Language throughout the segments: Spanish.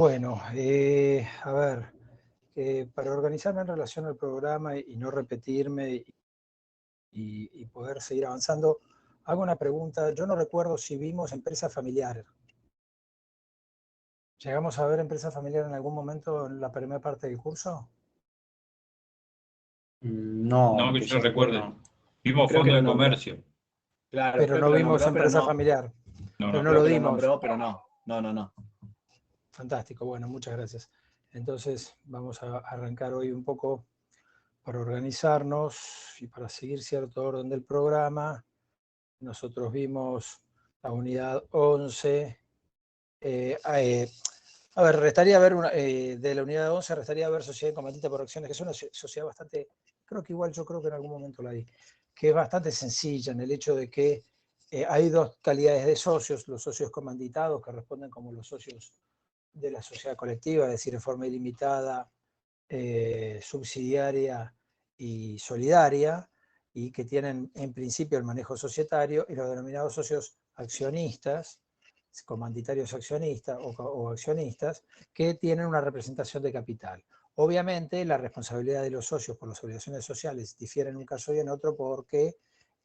Bueno, a ver, para organizarme en relación al programa y no repetirme y poder seguir avanzando, hago una pregunta. Yo no recuerdo si vimos empresa familiar. ¿Llegamos a ver empresa familiar en algún momento en la primera parte del curso? No, No, que que yo yo recuerdo, recuerde. no. Vimos Creo que fondo lo de nombró. comercio. Claro, Pero creo no que lo vimos nombró, pero empresa no. familiar, No, pero no. no lo Creo que lo dimos. nombró, pero no. No. Fantástico, bueno, muchas gracias. Entonces vamos a arrancar hoy un poco para organizarnos y para seguir cierto orden del programa. Nosotros vimos la unidad 11. A ver, restaría ver de la unidad 11, restaría ver sociedad comandita por acciones, que es una sociedad bastante, creo que igual yo creo que en algún momento la vi, que es bastante sencilla en el hecho de que hay dos calidades de socios, los socios comanditados, que responden como los socios de la sociedad colectiva, es decir, en forma ilimitada, subsidiaria y solidaria, y que tienen en principio el manejo societario, y los denominados socios accionistas, comanditarios accionistas o accionistas, que tienen una representación de capital. Obviamente, la responsabilidad de los socios por las obligaciones sociales difiere en un caso y en otro porque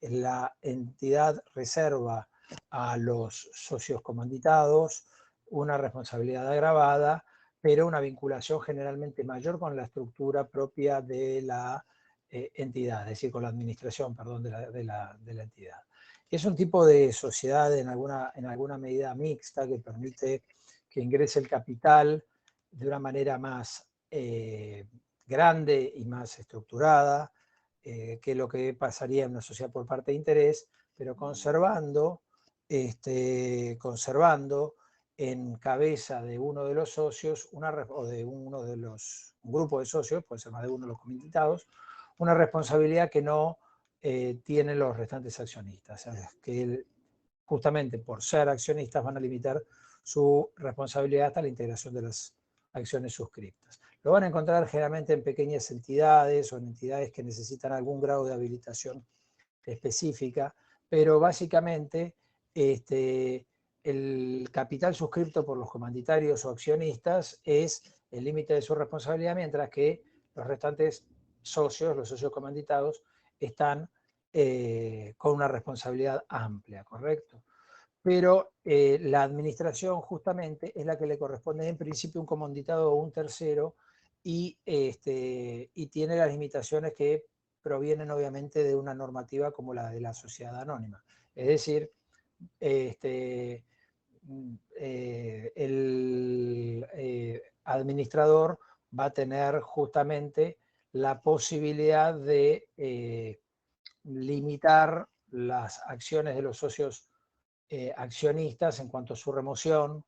la entidad reserva a los socios comanditados una responsabilidad agravada, pero una vinculación generalmente mayor con la estructura propia de la entidad, es decir, con la administración, perdón, de la entidad. Es un tipo de sociedad en alguna medida mixta que permite que ingrese el capital de una manera más grande y más estructurada que lo que pasaría en una sociedad por parte de interés, pero conservando en cabeza de uno de los socios, o de uno de los grupos de socios, puede ser más de uno de los comitados, una responsabilidad que no tienen los restantes accionistas, que justamente por ser accionistas van a limitar su responsabilidad hasta la integración de las acciones suscriptas. Lo van a encontrar generalmente en pequeñas entidades o en entidades que necesitan algún grado de habilitación específica, pero básicamente el capital suscripto por los comanditarios o accionistas es el límite de su responsabilidad, mientras que los restantes socios, los socios comanditados, están con una responsabilidad amplia, ¿correcto? Pero la administración justamente es la que le corresponde en principio a un comanditado o un tercero y tiene las limitaciones que provienen obviamente de una normativa como la de la sociedad anónima. Es decir, el administrador va a tener justamente la posibilidad de limitar las acciones de los socios accionistas en cuanto a su remoción,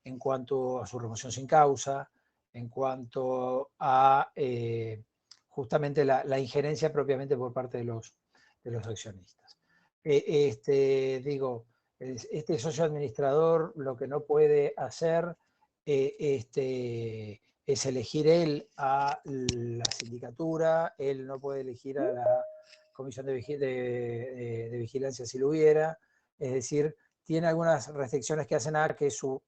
en cuanto a su remoción sin causa, en cuanto a justamente la injerencia propiamente por parte de los accionistas. Este socio administrador lo que no puede hacer es elegir él a la sindicatura, él no puede elegir a la comisión de vigilancia si lo hubiera, es decir, tiene algunas restricciones que hacen a que su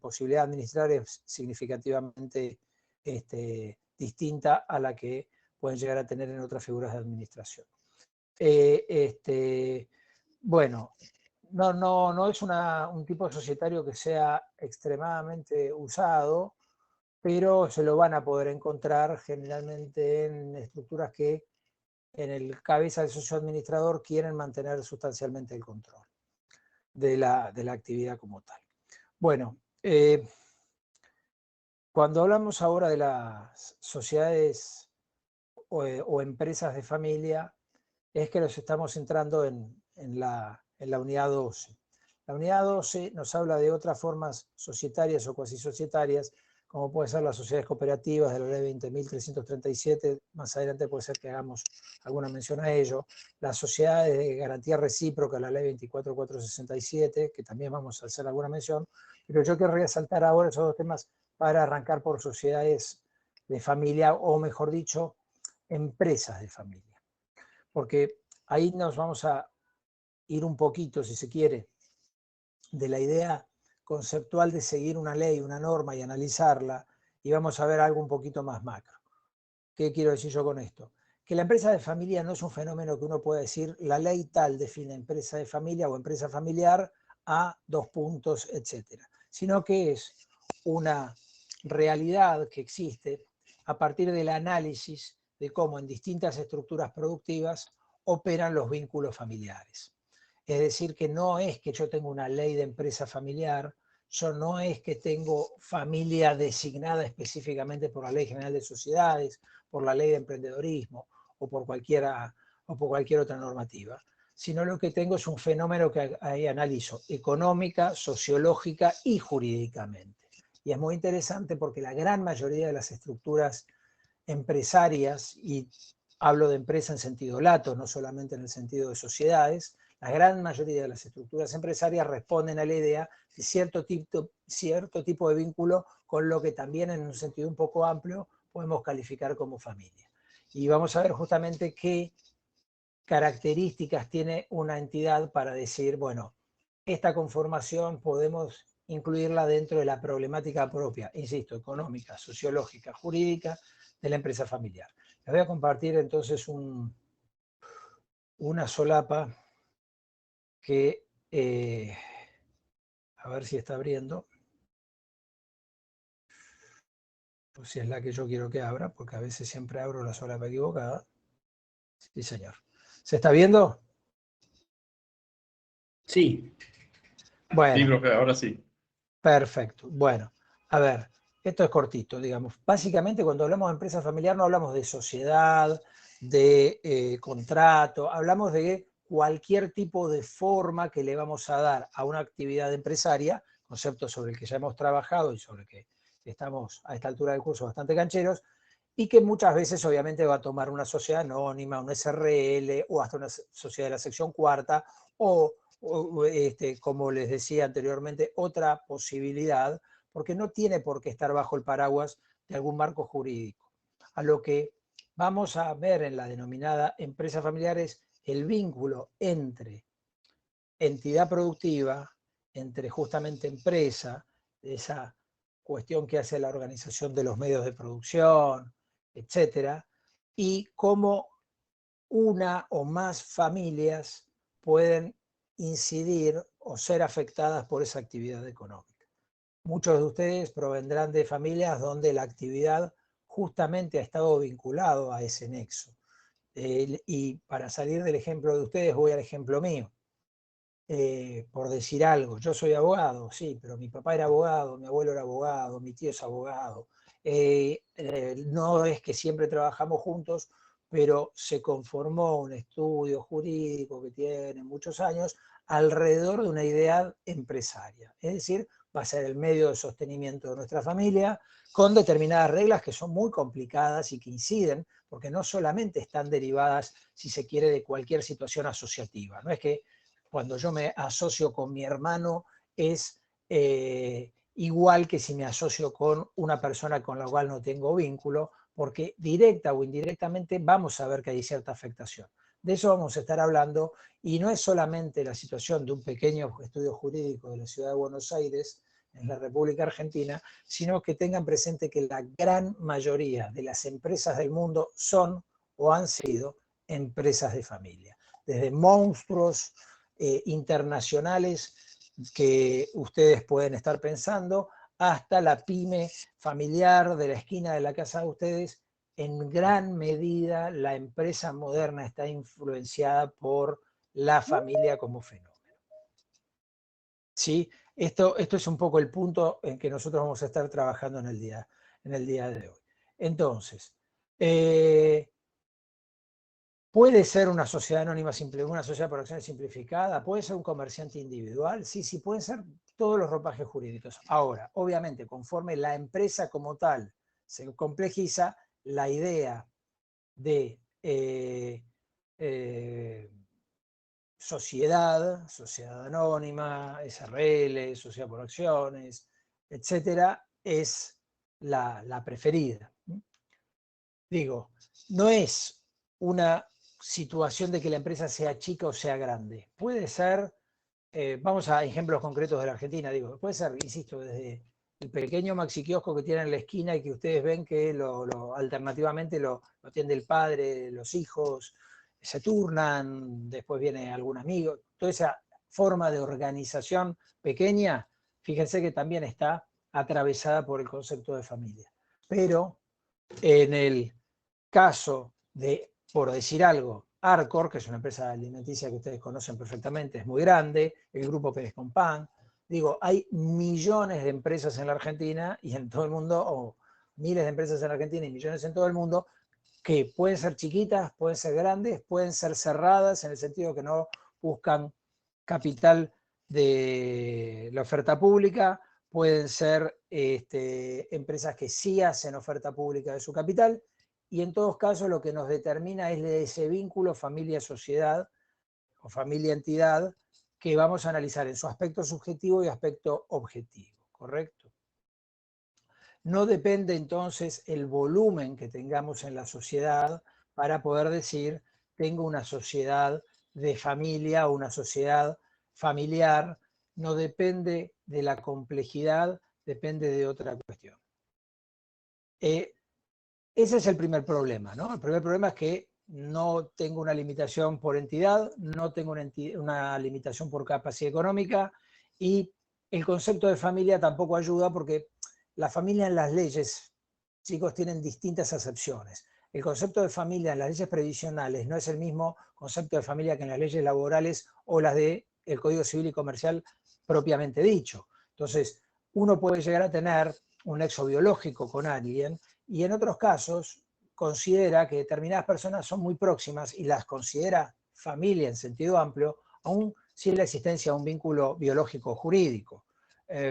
posibilidad de administrar es significativamente distinta a la que pueden llegar a tener en otras figuras de administración. Bueno, no es un tipo societario que sea extremadamente usado, pero se lo van a poder encontrar generalmente en estructuras que en el cabeza del socio administrador quieren mantener sustancialmente el control de la actividad como tal. Bueno, cuando hablamos ahora de las sociedades o empresas de familia, es que nos estamos centrando en la unidad 12. La unidad 12 nos habla de otras formas societarias o cuasi societarias, como pueden ser las sociedades cooperativas de la ley 20.337, más adelante puede ser que hagamos alguna mención a ello, las sociedades de garantía recíproca, la ley 24.467, que también vamos a hacer alguna mención, pero yo quiero resaltar ahora esos dos temas para arrancar por sociedades de familia, o mejor dicho, empresas de familia. Porque ahí nos vamos a ir un poquito, si se quiere, de la idea conceptual de seguir una ley, una norma y analizarla, y vamos a ver algo un poquito más macro. ¿Qué quiero decir yo con esto? Que la empresa de familia no es un fenómeno que uno pueda decir, la ley tal define empresa de familia o empresa familiar a 2 puntos, etcétera, sino que es una realidad que existe a partir del análisis de cómo en distintas estructuras productivas operan los vínculos familiares. Es decir, que no es que yo tengo una ley de empresa familiar, yo no es que tengo familia designada específicamente por la Ley General de Sociedades, por la Ley de Emprendedorismo o por cualquier otra normativa, sino lo que tengo es un fenómeno que ahí analizo económica, sociológica y jurídicamente. Y es muy interesante porque la gran mayoría de las estructuras empresarias, y hablo de empresa en sentido lato, no solamente en el sentido de sociedades, la gran mayoría de las estructuras empresarias responden a la idea de cierto tipo de vínculo con lo que también en un sentido un poco amplio podemos calificar como familia. Y vamos a ver justamente qué características tiene una entidad para decir, bueno, esta conformación podemos incluirla dentro de la problemática propia, insisto, económica, sociológica, jurídica de la empresa familiar. Les voy a compartir entonces una solapa que, a ver si está abriendo, pues si es la que yo quiero que abra, porque a veces siempre abro la solapa equivocada. Sí, señor. ¿Se está viendo? Sí. Bueno. Sí, profe, ahora sí. Perfecto. Bueno, a ver, esto es cortito, digamos. Básicamente, cuando hablamos de empresa familiar, no hablamos de sociedad, de contrato, hablamos de cualquier tipo de forma que le vamos a dar a una actividad empresaria, concepto sobre el que ya hemos trabajado y sobre el que estamos a esta altura del curso bastante cancheros, y que muchas veces obviamente va a tomar una sociedad anónima, una SRL o hasta una sociedad de la sección cuarta o como les decía anteriormente, otra posibilidad, porque no tiene por qué estar bajo el paraguas de algún marco jurídico. A lo que vamos a ver en la denominada empresa familiar es el vínculo entre entidad productiva, entre justamente empresa, esa cuestión que hace la organización de los medios de producción, etcétera, y cómo una o más familias pueden incidir o ser afectadas por esa actividad económica. Muchos de ustedes provendrán de familias donde la actividad justamente ha estado vinculado a ese nexo. Y para salir del ejemplo de ustedes voy al ejemplo mío. Por decir algo, yo soy abogado, sí, pero mi papá era abogado, mi abuelo era abogado, mi tío es abogado. No es que siempre trabajamos juntos, pero se conformó un estudio jurídico que tiene muchos años alrededor de una idea empresaria. Es decir, va a ser el medio de sostenimiento de nuestra familia con determinadas reglas que son muy complicadas y que inciden, porque no solamente están derivadas, si se quiere, de cualquier situación asociativa. No es que cuando yo me asocio con mi hermano es igual que si me asocio con una persona con la cual no tengo vínculo, porque directa o indirectamente vamos a ver que hay cierta afectación. De eso vamos a estar hablando, y no es solamente la situación de un pequeño estudio jurídico de la ciudad de Buenos Aires, en la República Argentina, sino que tengan presente que la gran mayoría de las empresas del mundo son o han sido empresas de familia. Desde monstruos internacionales que ustedes pueden estar pensando, hasta la pyme familiar de la esquina de la casa de ustedes. En gran medida la empresa moderna está influenciada por la familia como fenómeno. ¿Sí? Esto es un poco el punto en que nosotros vamos a estar trabajando en el día de hoy. Entonces, ¿puede ser una sociedad anónima una sociedad por acciones simplificada? ¿Puede ser un comerciante individual? Sí, sí, pueden ser todos los ropajes jurídicos. Ahora, obviamente, conforme la empresa como tal se complejiza, la idea de sociedad anónima, SRL, sociedad por acciones, etcétera, es la preferida. Digo, no es una situación de que la empresa sea chica o sea grande. Puede ser vamos a ejemplos concretos de la Argentina, digo, puede ser, insisto, desde el pequeño maxiquiosco que tiene en la esquina y que ustedes ven que alternativamente lo atiende el padre, los hijos, se turnan, después viene algún amigo, toda esa forma de organización pequeña, fíjense que también está atravesada por el concepto de familia. Pero en el caso de, por decir algo, Arcor, que es una empresa alimenticia que ustedes conocen perfectamente, es muy grande, el grupo Pérez Compán, digo, hay millones de empresas en la Argentina y en todo el mundo, o miles de empresas en la Argentina y millones en todo el mundo, que pueden ser chiquitas, pueden ser grandes, pueden ser cerradas en el sentido que no buscan capital de la oferta pública, pueden ser empresas que sí hacen oferta pública de su capital, y en todos casos lo que nos determina es ese vínculo familia-sociedad o familia-entidad que vamos a analizar en su aspecto subjetivo y aspecto objetivo, ¿correcto? No depende entonces el volumen que tengamos en la sociedad para poder decir tengo una sociedad de familia o una sociedad familiar, no depende de la complejidad, depende de otra cuestión. Ese es el primer problema, ¿no? El primer problema es que no tengo una limitación por entidad, no tengo una limitación por capacidad económica y el concepto de familia tampoco ayuda porque la familia en las leyes, chicos, tienen distintas acepciones. El concepto de familia en las leyes previsionales no es el mismo concepto de familia que en las leyes laborales o las del Código Civil y Comercial propiamente dicho. Entonces, uno puede llegar a tener un nexo biológico con alguien y en otros casos considera que determinadas personas son muy próximas y las considera familia en sentido amplio, aún sin la existencia de un vínculo biológico jurídico.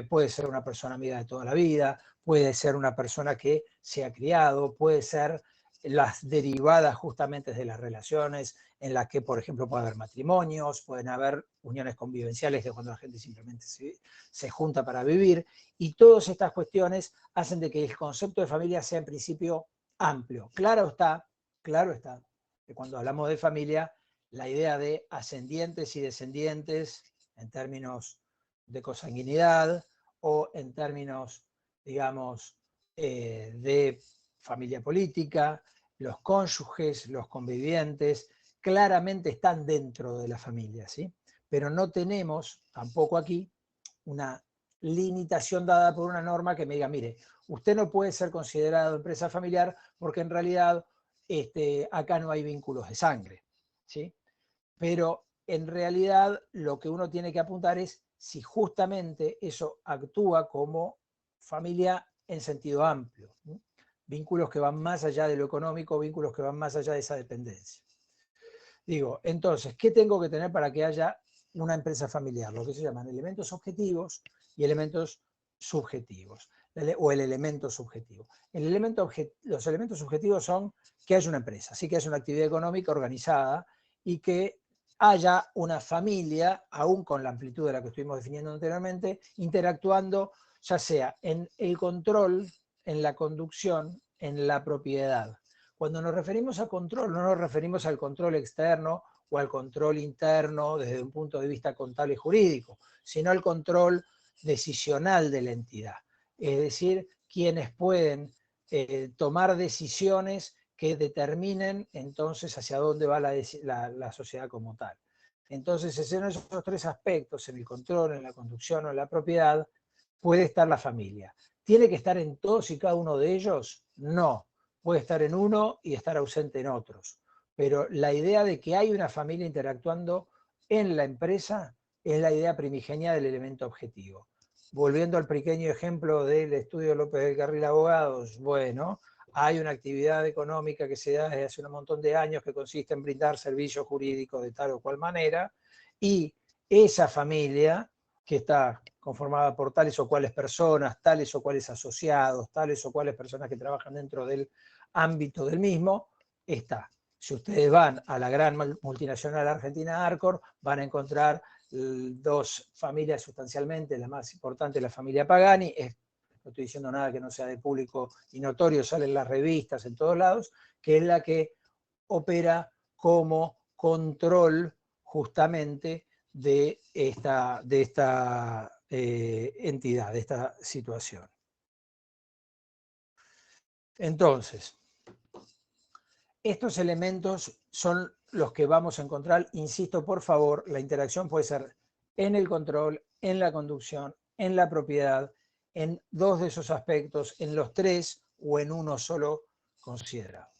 Puede ser una persona amiga de toda la vida, puede ser una persona que se ha criado, puede ser las derivadas justamente de las relaciones en las que, por ejemplo, puede haber matrimonios, pueden haber uniones convivenciales de cuando la gente simplemente se junta para vivir, y todas estas cuestiones hacen de que el concepto de familia sea en principio amplio. Claro está que cuando hablamos de familia, la idea de ascendientes y descendientes en términos de consanguinidad o en términos, digamos, de familia política, los cónyuges, los convivientes, claramente están dentro de la familia, ¿sí? Pero no tenemos tampoco aquí una limitación dada por una norma que me diga, mire, usted no puede ser considerado empresa familiar porque en realidad acá no hay vínculos de sangre, ¿sí? Pero en realidad lo que uno tiene que apuntar es si justamente eso actúa como familia en sentido amplio, ¿no? Vínculos que van más allá de lo económico, vínculos que van más allá de esa dependencia. Digo, entonces, ¿qué tengo que tener para que haya una empresa familiar? Lo que se llaman elementos objetivos y elementos subjetivos, o el elemento subjetivo. Los elementos subjetivos son que haya una empresa, sí, que haya una actividad económica organizada y que haya una familia, aún con la amplitud de la que estuvimos definiendo anteriormente, interactuando ya sea en el control, en la conducción, en la propiedad. Cuando nos referimos a control, no nos referimos al control externo o al control interno desde un punto de vista contable y jurídico, sino al control decisional de la entidad. Es decir, quienes pueden tomar decisiones que determinen entonces hacia dónde va la sociedad como tal. Entonces, en esos tres aspectos, en el control, en la conducción o en la propiedad, puede estar la familia. ¿Tiene que estar en todos y cada uno de ellos? No. Puede estar en uno y estar ausente en otros. Pero la idea de que hay una familia interactuando en la empresa es la idea primigenia del elemento objetivo. Volviendo al pequeño ejemplo del estudio López del Carril Abogados, bueno, hay una actividad económica que se da desde hace un montón de años que consiste en brindar servicios jurídicos de tal o cual manera, y esa familia que está conformada por tales o cuales personas, tales o cuales asociados, tales o cuales personas que trabajan dentro del ámbito del mismo, está. Si ustedes van a la gran multinacional argentina Arcor, van a encontrar dos familias sustancialmente, la más importante, la familia Pagani, no estoy diciendo nada que no sea de público y notorio, sale en las revistas, en todos lados, que es la que opera como control justamente de esta entidad, de esta situación. Entonces, estos elementos son los que vamos a encontrar. Insisto, por favor, la interacción puede ser en el control, en la conducción, en la propiedad, en dos de esos aspectos, en los tres o en uno solo considerado.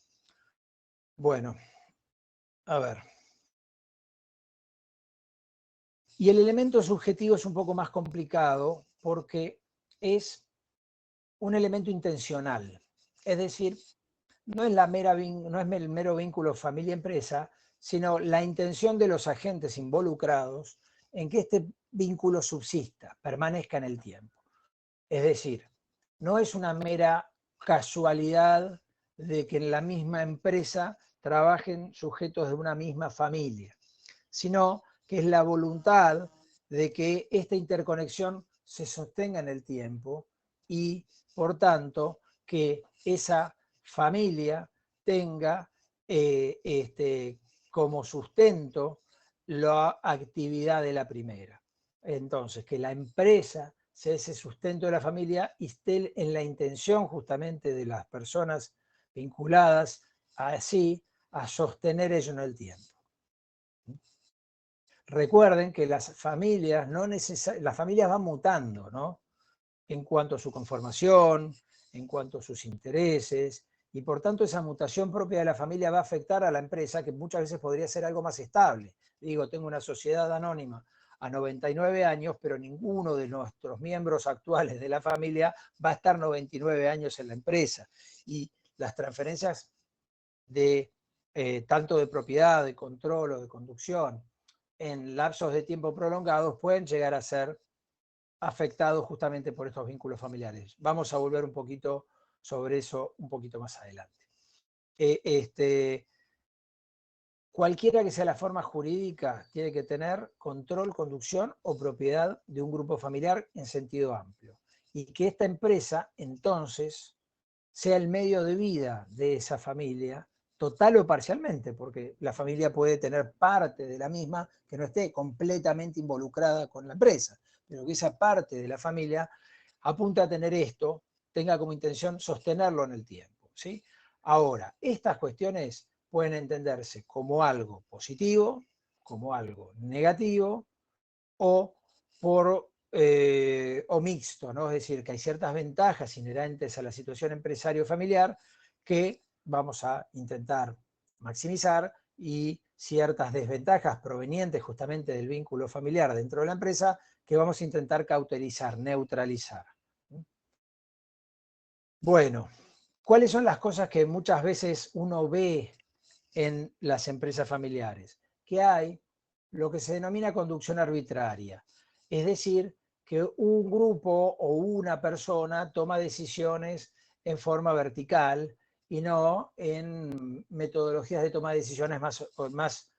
Bueno, a ver. Y el elemento subjetivo es un poco más complicado porque es un elemento intencional. Es decir, no es el mero vínculo familia-empresa, sino la intención de los agentes involucrados en que este vínculo subsista, permanezca en el tiempo. Es decir, no es una mera casualidad de que en la misma empresa trabajen sujetos de una misma familia, sino que es la voluntad de que esta interconexión se sostenga en el tiempo y, por tanto, que esa familia tenga como sustento la actividad de la primera. Entonces, que la empresa sea ese sustento de la familia y esté en la intención justamente de las personas vinculadas así a sostener ello en el tiempo. Recuerden que las familias, las familias van mutando, ¿no? En cuanto a su conformación, en cuanto a sus intereses, y por tanto esa mutación propia de la familia va a afectar a la empresa, que muchas veces podría ser algo más estable. Digo, tengo una sociedad anónima a 99 años, pero ninguno de nuestros miembros actuales de la familia va a estar 99 años en la empresa. Y las transferencias de tanto de propiedad, de control o de conducción en lapsos de tiempo prolongados pueden llegar a ser afectados justamente por estos vínculos familiares. Vamos a volver un poquito sobre eso un poquito más adelante. Cualquiera que sea la forma jurídica tiene que tener control, conducción o propiedad de un grupo familiar en sentido amplio. Y que esta empresa, entonces, sea el medio de vida de esa familia, total o parcialmente, porque la familia puede tener parte de la misma que no esté completamente involucrada con la empresa, pero que esa parte de la familia apunta a tener esto, tenga como intención sostenerlo en el tiempo, ¿sí? Ahora, estas cuestiones pueden entenderse como algo positivo, como algo negativo o o mixto, ¿no? Es decir, que hay ciertas ventajas inherentes a la situación empresario-familiar que vamos a intentar maximizar y ciertas desventajas provenientes justamente del vínculo familiar dentro de la empresa que vamos a intentar cauterizar, neutralizar. Bueno, ¿cuáles son las cosas que muchas veces uno ve en las empresas familiares? Que hay lo que se denomina conducción arbitraria, es decir, que un grupo o una persona toma decisiones en forma vertical y no en metodologías de toma de decisiones más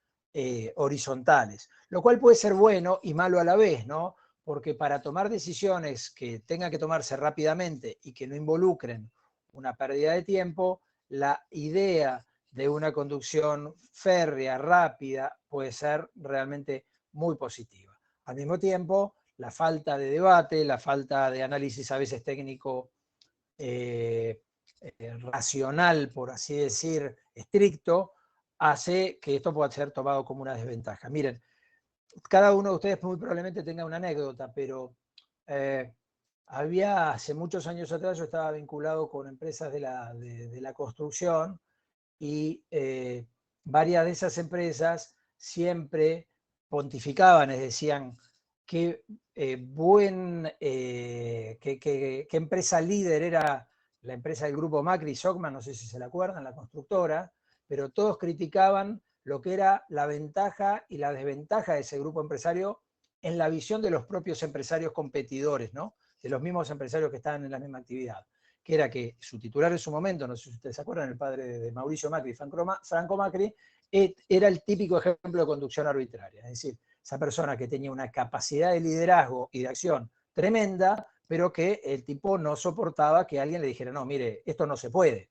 horizontales, lo cual puede ser bueno y malo a la vez, ¿no? Porque para tomar decisiones que tengan que tomarse rápidamente y que no involucren una pérdida de tiempo, la idea de una conducción férrea, rápida, puede ser realmente muy positiva. Al mismo tiempo, la falta de debate, la falta de análisis a veces técnico racional, por así decir, estricto, hace que esto pueda ser tomado como una desventaja. Miren, cada uno de ustedes muy probablemente tenga una anécdota, pero había hace muchos años atrás, yo estaba vinculado con empresas de la construcción y varias de esas empresas siempre pontificaban, les decían qué empresa líder era la empresa del grupo Macri, Stockmann, no sé si se la acuerdan, la constructora, pero todos criticaban lo que era la ventaja y la desventaja de ese grupo empresario en la visión de los propios empresarios competidores, ¿no? De los mismos empresarios que estaban en la misma actividad, que era que su titular en su momento, no sé si ustedes se acuerdan, el padre de Mauricio Macri, Franco Macri, era el típico ejemplo de conducción arbitraria, es decir, esa persona que tenía una capacidad de liderazgo y de acción tremenda, pero que el tipo no soportaba que alguien le dijera, no, mire, esto no se puede.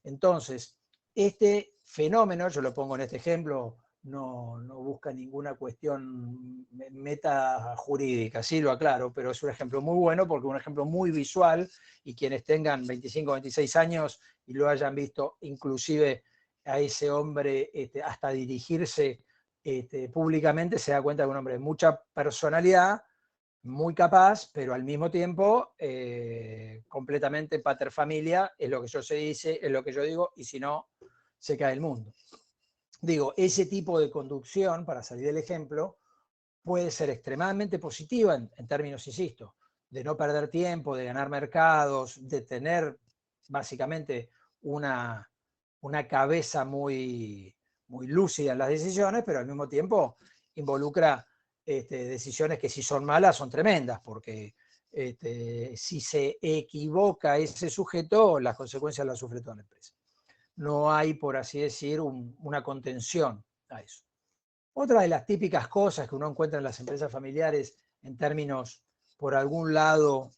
Entonces, este fenómeno, yo lo pongo en este ejemplo no busca ninguna cuestión metajurídica, sí lo aclaro, pero es un ejemplo muy bueno porque es un ejemplo muy visual y quienes tengan 25 o 26 años y lo hayan visto inclusive a ese hombre hasta dirigirse públicamente, se da cuenta de un hombre de mucha personalidad, muy capaz, pero al mismo tiempo completamente pater familia, es lo que yo se dice, es lo que yo digo, y si no, se cae el mundo. Digo, ese tipo de conducción, para salir del ejemplo, puede ser extremadamente positiva en términos, insisto, de no perder tiempo, de ganar mercados, de tener básicamente una cabeza muy lúcida en las decisiones, pero al mismo tiempo involucra decisiones que si son malas son tremendas, porque si se equivoca ese sujeto, las consecuencias las sufre toda la empresa. No hay, por así decir, una contención a eso. Otra de las típicas cosas que uno encuentra en las empresas familiares en términos, por algún lado,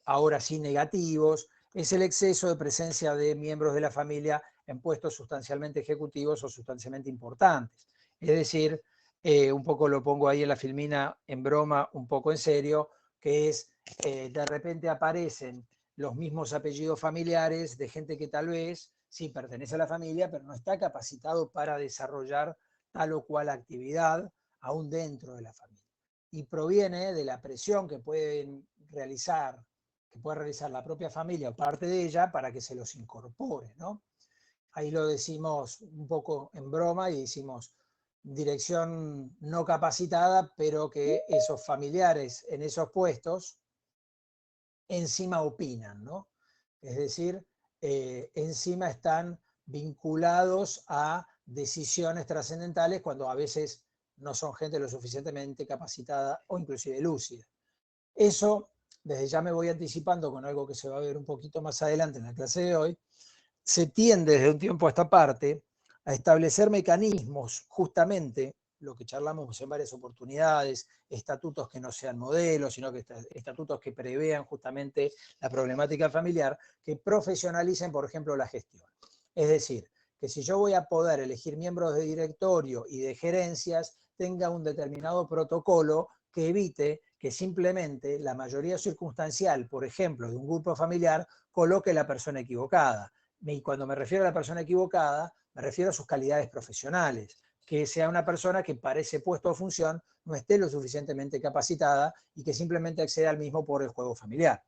ahora sí negativos, es el exceso de presencia de miembros de la familia en puestos sustancialmente ejecutivos o sustancialmente importantes. Es decir, un poco lo pongo ahí en la filmina en broma, un poco en serio, que es de repente aparecen los mismos apellidos familiares de gente que tal vez sí pertenece a la familia, pero no está capacitado para desarrollar tal o cual actividad aún dentro de la familia. Y proviene de la presión que puede realizar la propia familia o parte de ella para que se los incorpore, ¿no? Ahí lo decimos un poco en broma y decimos dirección no capacitada, pero que esos familiares en esos puestos encima opinan, ¿no? Es decir, encima están vinculados a decisiones trascendentales cuando a veces no son gente lo suficientemente capacitada o inclusive lúcida. Eso, desde ya me voy anticipando con algo que se va a ver un poquito más adelante en la clase de hoy, se tiende desde un tiempo a esta parte a establecer mecanismos, justamente lo que charlamos en varias oportunidades, estatutos que no sean modelos, sino que estatutos que prevean justamente la problemática familiar, que profesionalicen, por ejemplo, la gestión. Es decir, que si yo voy a poder elegir miembros de directorio y de gerencias, tenga un determinado protocolo que evite que simplemente la mayoría circunstancial, por ejemplo, de un grupo familiar, coloque la persona equivocada. Y cuando me refiero a la persona equivocada, me refiero a sus calidades profesionales, que sea una persona que para ese puesto o función no esté lo suficientemente capacitada y que simplemente acceda al mismo por el juego familiar.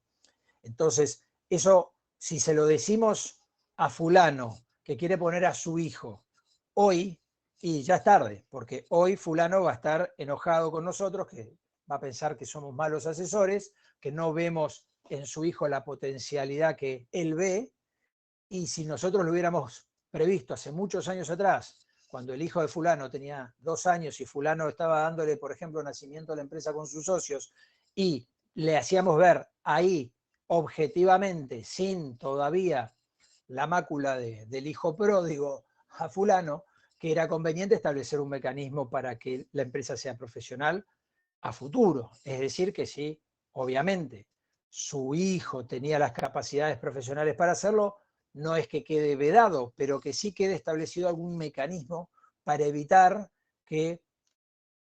Entonces, eso, si se lo decimos a fulano que quiere poner a su hijo hoy, y ya es tarde, porque hoy fulano va a estar enojado con nosotros, que va a pensar que somos malos asesores, que no vemos en su hijo la potencialidad que él ve, y si nosotros lo hubiéramos previsto hace muchos años atrás, cuando el hijo de fulano tenía 2 años y fulano estaba dándole, por ejemplo, nacimiento a la empresa con sus socios, y le hacíamos ver ahí objetivamente, sin todavía la mácula del hijo pródigo a fulano, que era conveniente establecer un mecanismo para que la empresa sea profesional a futuro. Es decir, que si obviamente su hijo tenía las capacidades profesionales para hacerlo, no es que quede vedado, pero que sí quede establecido algún mecanismo para evitar que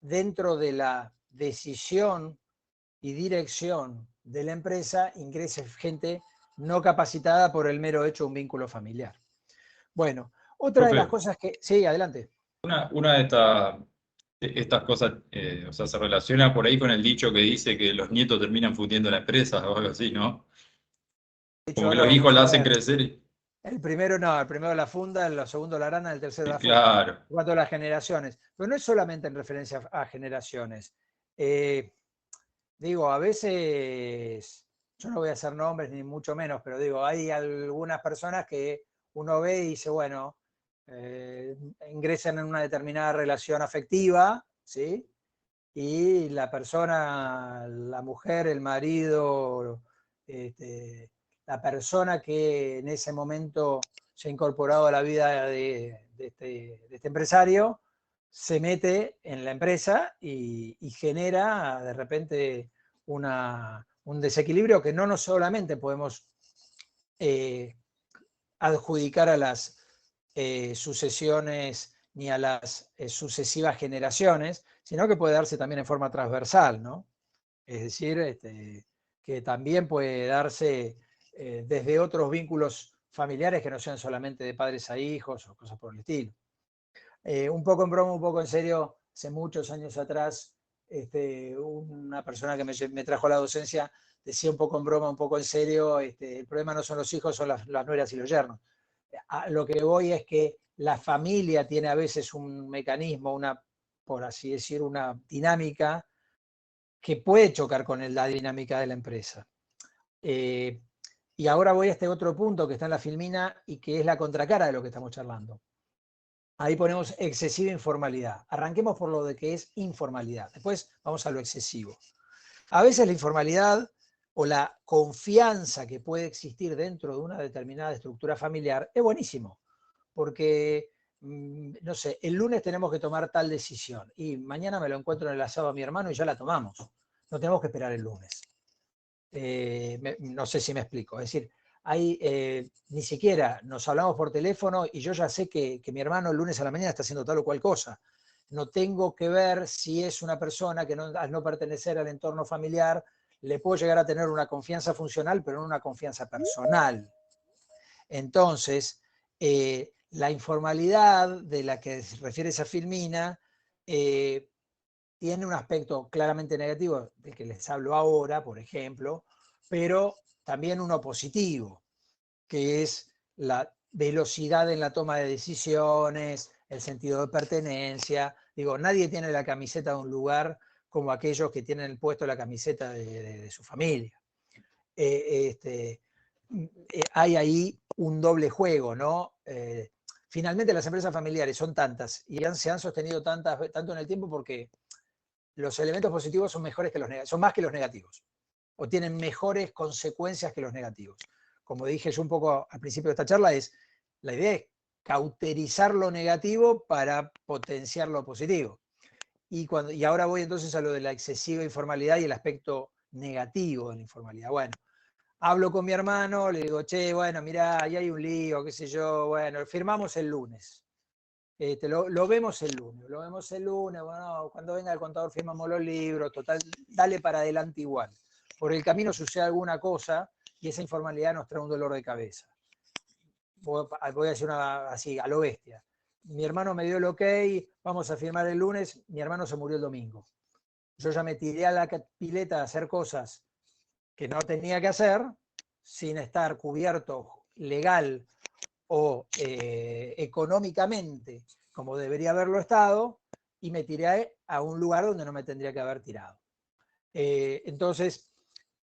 dentro de la decisión y dirección de la empresa ingrese gente no capacitada por el mero hecho de un vínculo familiar. Bueno, otra de las cosas que... Sí, adelante. Una de estas cosas, o sea, se relaciona por ahí con el dicho que dice que los nietos terminan fundiendo la empresa o algo así, ¿no? De hecho, Como que ahora los vamos hijos a la hacen ver. crecer y... El primero no, el primero la funda, el segundo la rana, el tercero la funda. Claro. En cuanto a las generaciones. Pero no es solamente en referencia a generaciones. Digo, a veces, yo no voy a hacer nombres ni mucho menos, pero digo, hay algunas personas que uno ve y dice, bueno, ingresan en una determinada relación afectiva, ¿sí? Y la persona, la mujer, el marido, la persona que en ese momento se ha incorporado a la vida de este empresario, se mete en la empresa y genera de repente un desequilibrio que no solamente podemos adjudicar a las sucesiones ni a las sucesivas generaciones, sino que puede darse también en forma transversal, ¿no? Es decir, que también puede darse desde otros vínculos familiares que no sean solamente de padres a hijos o cosas por el estilo. Un poco en broma, un poco en serio, hace muchos años atrás, una persona que me trajo a la docencia decía un poco en broma, un poco en serio, el problema no son los hijos, son las nueras y los yernos. A lo que voy es que la familia tiene a veces un mecanismo, por así decir, una dinámica que puede chocar con la dinámica de la empresa. Y ahora voy a este otro punto que está en la filmina y que es la contracara de lo que estamos charlando. Ahí ponemos excesiva informalidad. Arranquemos por lo de que es informalidad. Después vamos a lo excesivo. A veces la informalidad o la confianza que puede existir dentro de una determinada estructura familiar es buenísimo. Porque, no sé, el lunes tenemos que tomar tal decisión y mañana me lo encuentro en el asado a mi hermano y ya la tomamos. No tenemos que esperar el lunes. No sé si me explico. Es decir, ni siquiera nos hablamos por teléfono y yo ya sé que mi hermano el lunes a la mañana está haciendo tal o cual cosa. No tengo que ver si es una persona que al no pertenecer al entorno familiar le puedo llegar a tener una confianza funcional, pero no una confianza personal. Entonces, la informalidad de la que se refiere esa filmina tiene un aspecto claramente negativo, del que les hablo ahora, por ejemplo, pero también uno positivo, que es la velocidad en la toma de decisiones, el sentido de pertenencia. Digo, nadie tiene la camiseta de un lugar como aquellos que tienen puesto la camiseta de su familia. Hay ahí un doble juego, ¿no? Finalmente las empresas familiares son tantas y se han sostenido tanto en el tiempo porque los elementos positivos son mejores que los negativos, son más que los negativos, o tienen mejores consecuencias que los negativos. Como dije yo un poco al principio de esta charla, la idea es cauterizar lo negativo para potenciar lo positivo. Y ahora voy entonces a lo de la excesiva informalidad y el aspecto negativo de la informalidad. Bueno, hablo con mi hermano, le digo, che, bueno, mirá, ahí hay un lío, qué sé yo, bueno, firmamos el lunes. Lo vemos el lunes, bueno, cuando venga el contador firmamos los libros, total, dale para adelante igual. Por el camino sucede alguna cosa y esa informalidad nos trae un dolor de cabeza. Voy a decir así, a lo bestia. Mi hermano me dio el ok, vamos a firmar el lunes, mi hermano se murió el domingo. Yo ya me tiré a la pileta a hacer cosas que no tenía que hacer, sin estar cubierto legal o económicamente como debería haberlo estado, y me tiré a un lugar donde no me tendría que haber tirado. Entonces,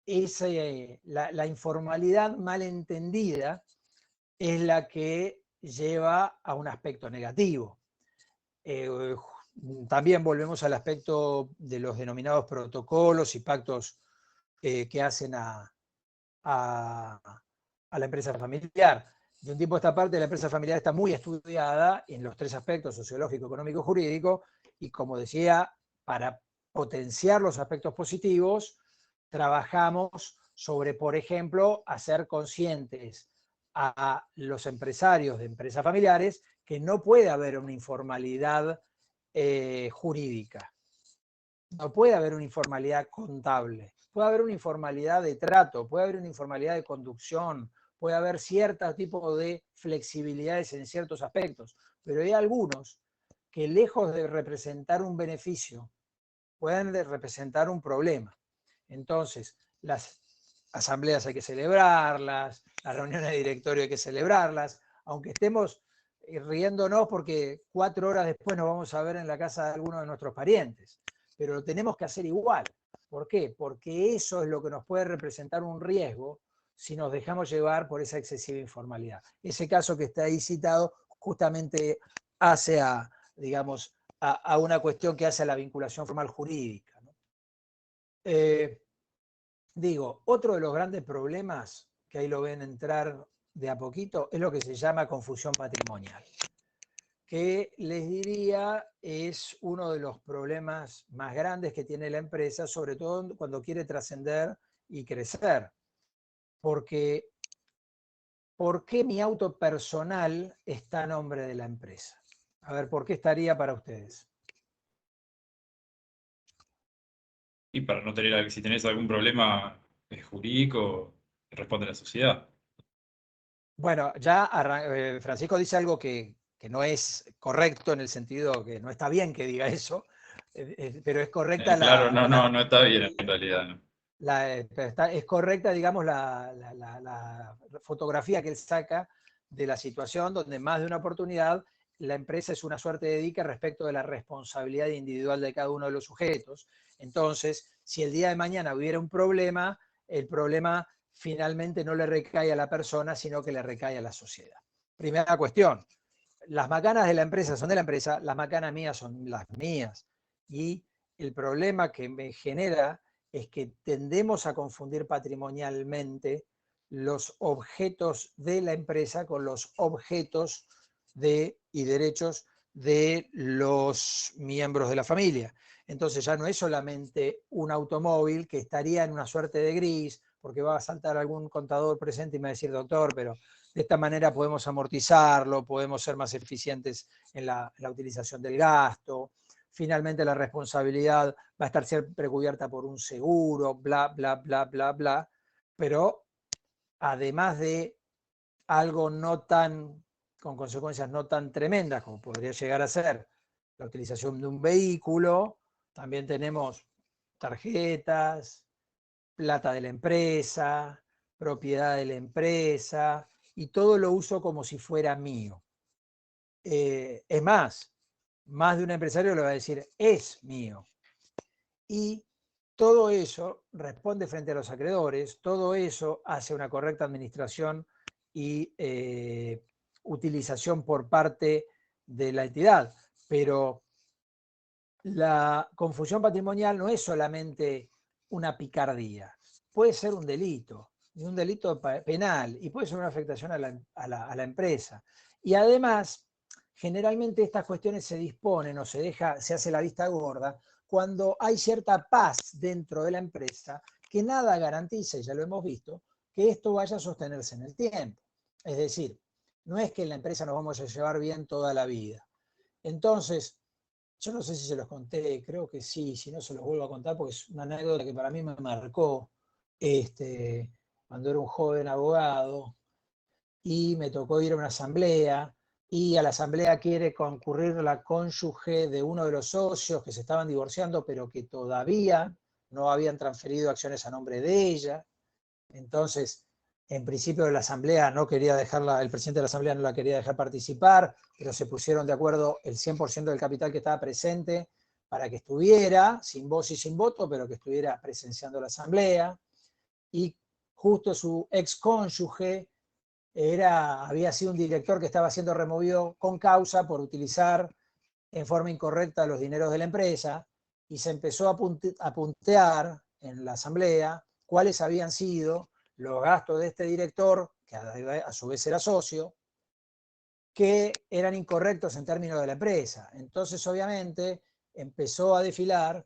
la informalidad mal entendida es la que lleva a un aspecto negativo. También volvemos al aspecto de los denominados protocolos y pactos que hacen a la empresa familiar. De un tiempo a esta parte, la empresa familiar está muy estudiada en los tres aspectos, sociológico, económico, jurídico, y como decía, para potenciar los aspectos positivos, trabajamos sobre, por ejemplo, hacer conscientes a los empresarios de empresas familiares que no puede haber una informalidad jurídica, no puede haber una informalidad contable, puede haber una informalidad de trato, puede haber una informalidad de conducción, puede haber cierto tipo de flexibilidades en ciertos aspectos, pero hay algunos que lejos de representar un beneficio, pueden representar un problema. Entonces, las asambleas hay que celebrarlas, las reuniones de directorio hay que celebrarlas, aunque estemos riéndonos porque 4 horas después nos vamos a ver en la casa de alguno de nuestros parientes. Pero lo tenemos que hacer igual. ¿Por qué? Porque eso es lo que nos puede representar un riesgo si nos dejamos llevar por esa excesiva informalidad. Ese caso que está ahí citado justamente hace digamos, a una cuestión que hace a la vinculación formal jurídica, ¿no? Digo, otro de los grandes problemas, que ahí lo ven entrar de a poquito, es lo que se llama confusión patrimonial, que les diría es uno de los problemas más grandes que tiene la empresa, sobre todo cuando quiere trascender y crecer. Porque, ¿por qué mi auto personal está a nombre de la empresa? A ver, ¿por qué estaría para ustedes? Y para no tener, si tenés algún problema jurídico, responde la sociedad. Bueno, ya Francisco dice algo que no es correcto en el sentido que no está bien que diga eso, pero es correcta Claro, no está bien en realidad, ¿no? es correcta, digamos, la fotografía que él saca de la situación donde más de una oportunidad la empresa es una suerte de dique respecto de la responsabilidad individual de cada uno de los sujetos. Entonces, si el día de mañana hubiera un problema, el problema finalmente no le recae a la persona, sino que le recae a la sociedad. Primera cuestión, las macanas de la empresa son de la empresa, las macanas mías son las mías. Y el problema que me genera es que tendemos a confundir patrimonialmente los objetos de la empresa con los objetos y derechos de los miembros de la familia. Entonces ya no es solamente un automóvil que estaría en una suerte de gris, porque va a saltar algún contador presente y me va a decir, doctor, pero de esta manera podemos amortizarlo, podemos ser más eficientes en la utilización del gasto. Finalmente la responsabilidad va a estar siempre cubierta por un seguro, bla, bla, bla, bla, bla. Pero además de algo no tan, con consecuencias no tan tremendas como podría llegar a ser la utilización de un vehículo, también tenemos tarjetas, plata de la empresa, propiedad de la empresa, y todo lo uso como si fuera mío. Es más de un empresario le va a decir, es mío. Y todo eso responde frente a los acreedores, todo eso hace una correcta administración y utilización por parte de la entidad. Pero la confusión patrimonial no es solamente una picardía, puede ser un delito, y un delito penal, y puede ser una afectación a la empresa. Y además, generalmente estas cuestiones se disponen o se hace la vista gorda cuando hay cierta paz dentro de la empresa que nada garantiza, y ya lo hemos visto, que esto vaya a sostenerse en el tiempo. Es decir, no es que en la empresa nos vamos a llevar bien toda la vida. Entonces, yo no sé si se los conté, creo que sí, si no se los vuelvo a contar porque es una anécdota que para mí me marcó cuando era un joven abogado y me tocó ir a una asamblea y a la asamblea quiere concurrir la cónyuge de uno de los socios que se estaban divorciando pero que todavía no habían transferido acciones a nombre de ella. Entonces, en principio la asamblea no quería dejarla, el presidente de la asamblea no la quería dejar participar, pero se pusieron de acuerdo el 100% del capital que estaba presente para que estuviera, sin voz y sin voto, pero que estuviera presenciando la asamblea. Y justo su ex cónyuge había sido un director que estaba siendo removido con causa por utilizar en forma incorrecta los dineros de la empresa, y se empezó a puntear en la asamblea cuáles habían sido los gastos de este director, que a su vez era socio, que eran incorrectos en términos de la empresa. Entonces, obviamente, empezó a desfilar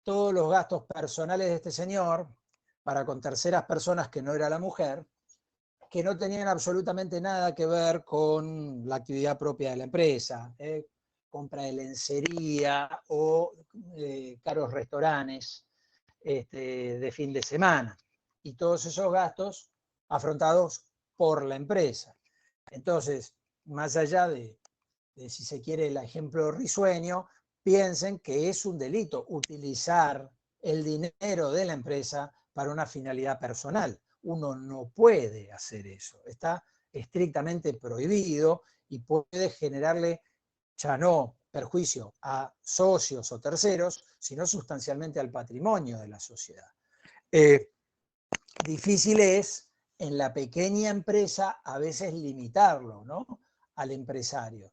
todos los gastos personales de este señor para con terceras personas que no era la mujer, que no tenían absolutamente nada que ver con la actividad propia de la empresa, compra de lencería o caros restaurantes de fin de semana. Y todos esos gastos afrontados por la empresa. Entonces, más allá de si se quiere el ejemplo risueño, piensen que es un delito utilizar el dinero de la empresa para una finalidad personal. Uno no puede hacer eso, está estrictamente prohibido y puede generarle ya no perjuicio a socios o terceros, sino sustancialmente al patrimonio de la sociedad. Difícil es en la pequeña empresa a veces limitarlo, ¿no?, al empresario.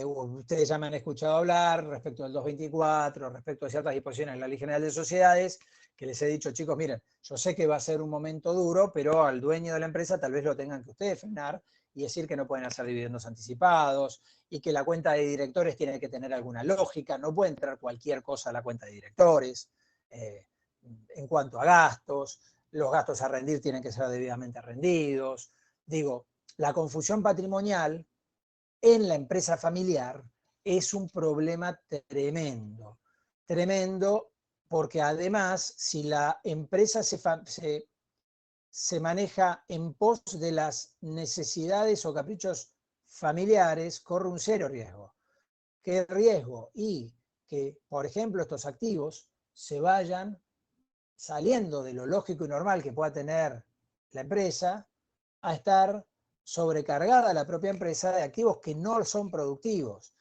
Ustedes ya me han escuchado hablar respecto del 224, respecto a ciertas disposiciones en la Ley General de Sociedades, que les he dicho, chicos, miren, yo sé que va a ser un momento duro, pero al dueño de la empresa tal vez lo tengan que ustedes frenar y decir que no pueden hacer dividendos anticipados y que la cuenta de directores tiene que tener alguna lógica, no puede entrar cualquier cosa a la cuenta de directores. En cuanto a gastos, los gastos a rendir tienen que ser debidamente rendidos. Digo, la confusión patrimonial en la empresa familiar es un problema tremendo. Tremendo porque además, si la empresa se maneja en pos de las necesidades o caprichos familiares, corre un serio riesgo. ¿Qué riesgo? Y que, por ejemplo, estos activos se vayan saliendo de lo lógico y normal que pueda tener la empresa a estar sobrecargada la propia empresa de activos que no son productivos.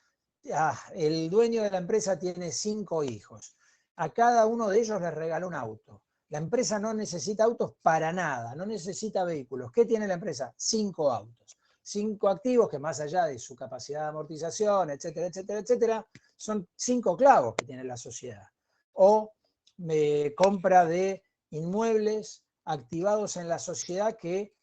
El dueño de la empresa tiene 5 hijos. A cada uno de ellos les regaló un auto. La empresa no necesita autos para nada, no necesita vehículos. ¿Qué tiene la empresa? 5 autos. 5 activos que más allá de su capacidad de amortización, etcétera, etcétera, etcétera, son 5 clavos que tiene la sociedad. O compra de inmuebles activados en la sociedad que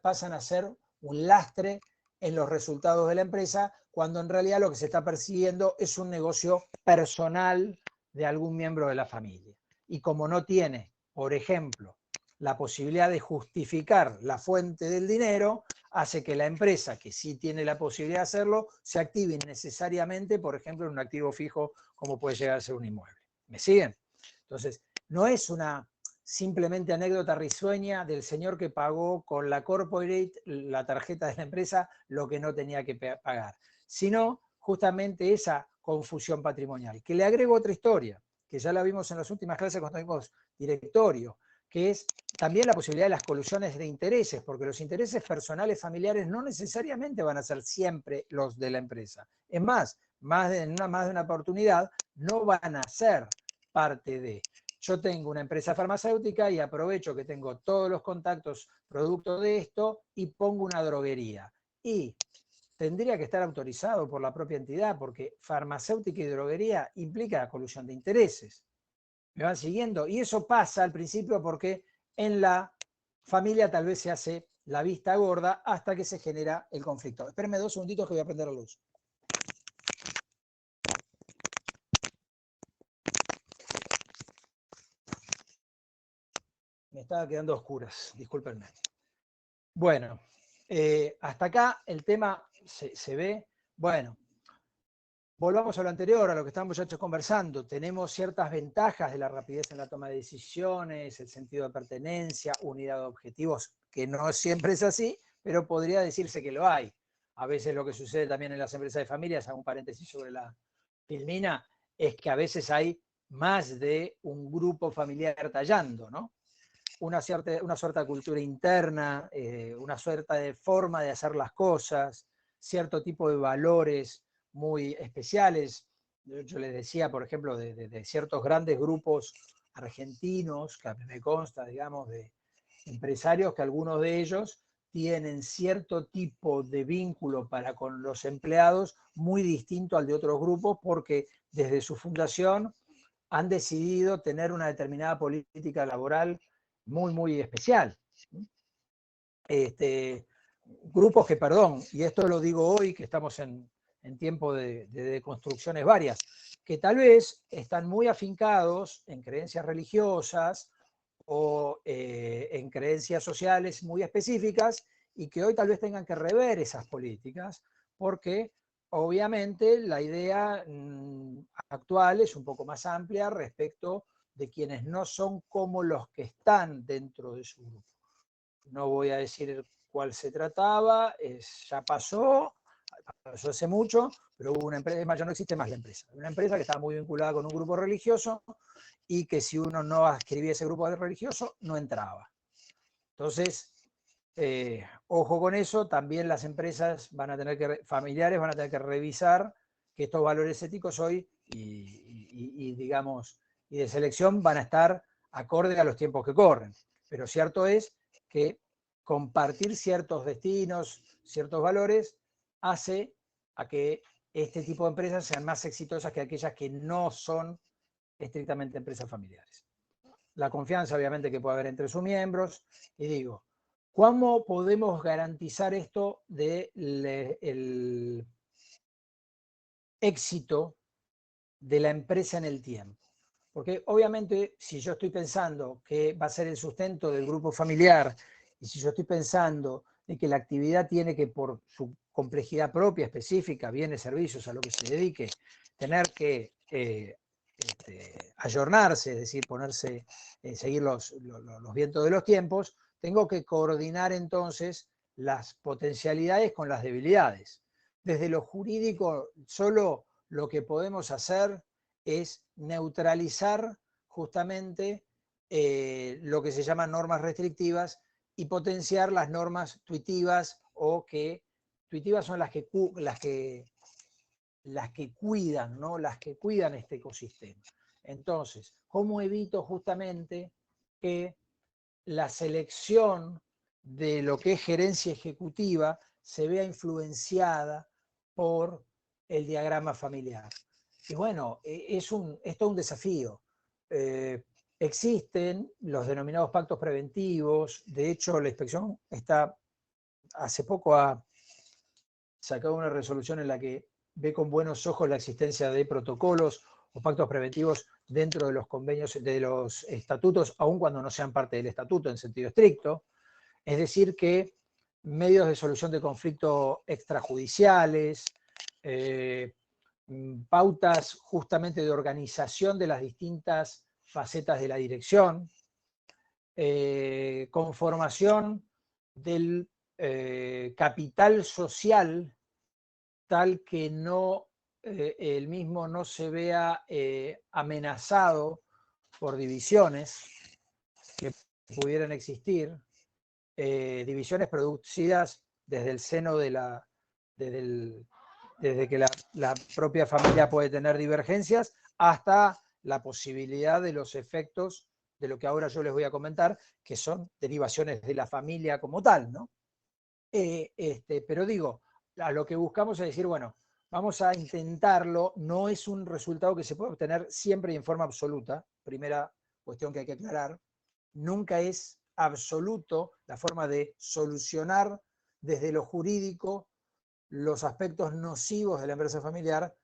pasan a ser un lastre en los resultados de la empresa, cuando en realidad lo que se está persiguiendo es un negocio personal de algún miembro de la familia. Y como no tiene, por ejemplo, la posibilidad de justificar la fuente del dinero, hace que la empresa, que sí tiene la posibilidad de hacerlo, se active innecesariamente, por ejemplo, en un activo fijo como puede llegar a ser un inmueble. ¿Me siguen? Entonces, no es una simplemente anécdota risueña del señor que pagó con la corporate, la tarjeta de la empresa, lo que no tenía que pagar, sino justamente esa confusión patrimonial. Que le agrego otra historia, que ya la vimos en las últimas clases cuando vimos directorio, que es también la posibilidad de las colusiones de intereses, porque los intereses personales familiares no necesariamente van a ser siempre los de la empresa. Es más de una oportunidad no van a ser parte de. Yo tengo una empresa farmacéutica y aprovecho que tengo todos los contactos producto de esto y pongo una droguería. Y tendría que estar autorizado por la propia entidad, porque farmacéutica y droguería implica colusión de intereses. ¿Me van siguiendo? Y eso pasa al principio porque en la familia tal vez se hace la vista gorda hasta que se genera el conflicto. Espérenme 2 segunditos que voy a prender la luz. Me estaba quedando a oscuras, discúlpenme. Bueno, hasta acá el tema se ve. Bueno, volvamos a lo anterior, a lo que estábamos ya conversando. Tenemos ciertas ventajas de la rapidez en la toma de decisiones, el sentido de pertenencia, unidad de objetivos, que no siempre es así, pero podría decirse que lo hay. A veces lo que sucede también en las empresas de familias, hago un paréntesis sobre la filmina, es que a veces hay más de un grupo familiar tallando, ¿no? Una suerte de cultura interna, una suerte de forma de hacer las cosas, cierto tipo de valores muy especiales. Yo les decía, por ejemplo, de ciertos grandes grupos argentinos, que a mí me consta, digamos, de empresarios, que algunos de ellos tienen cierto tipo de vínculo para con los empleados muy distinto al de otros grupos, porque desde su fundación han decidido tener una determinada política laboral muy, muy especial. Grupos que, perdón, y esto lo digo hoy, que estamos en tiempo de construcciones varias, que tal vez están muy afincados en creencias religiosas o en creencias sociales muy específicas y que hoy tal vez tengan que rever esas políticas porque obviamente la idea actual es un poco más amplia respecto de quienes no son como los que están dentro de su grupo. No voy a decir cuál se trataba, ya pasó hace mucho, pero hubo una empresa, ya no existe más la empresa. Una empresa que estaba muy vinculada con un grupo religioso y que si uno no escribía ese grupo religioso, no entraba. Entonces, ojo con eso, también las empresas familiares van a tener que revisar que estos valores éticos hoy digamos, y de selección van a estar acorde a los tiempos que corren. Pero cierto es que compartir ciertos destinos, ciertos valores, hace a que este tipo de empresas sean más exitosas que aquellas que no son estrictamente empresas familiares. La confianza, obviamente, que puede haber entre sus miembros. Y digo, ¿cómo podemos garantizar esto del éxito de la empresa en el tiempo? Porque obviamente si yo estoy pensando que va a ser el sustento del grupo familiar y si yo estoy pensando de que la actividad tiene que por su complejidad propia, específica, bienes, servicios, a lo que se dedique, tener que ayornarse, es decir, ponerse, seguir los vientos de los tiempos, tengo que coordinar entonces las potencialidades con las debilidades. Desde lo jurídico, solo lo que podemos hacer es neutralizar justamente lo que se llaman normas restrictivas y potenciar las normas tuitivas, o que tuitivas son las que cuidan, ¿no? Las que cuidan este ecosistema. Entonces, ¿cómo evito justamente que la selección de lo que es gerencia ejecutiva se vea influenciada por el diagrama familiar? Y bueno, es todo un desafío. Existen los denominados pactos preventivos. De hecho, la inspección hace poco ha sacado una resolución en la que ve con buenos ojos la existencia de protocolos o pactos preventivos dentro de los convenios, de los estatutos, aun cuando no sean parte del estatuto en sentido estricto. Es decir, que medios de solución de conflicto extrajudiciales, pautas justamente de organización de las distintas facetas de la dirección, conformación del capital social tal que el mismo no se vea amenazado por divisiones que pudieran existir, divisiones producidas desde el seno desde que la propia familia puede tener divergencias, hasta la posibilidad de los efectos de lo que ahora yo les voy a comentar, que son derivaciones de la familia como tal, ¿no? Pero digo, a lo que buscamos es decir, bueno, vamos a intentarlo, no es un resultado que se puede obtener siempre y en forma absoluta, primera cuestión que hay que aclarar, nunca es absoluto la forma de solucionar desde lo jurídico los aspectos nocivos de la empresa familiar.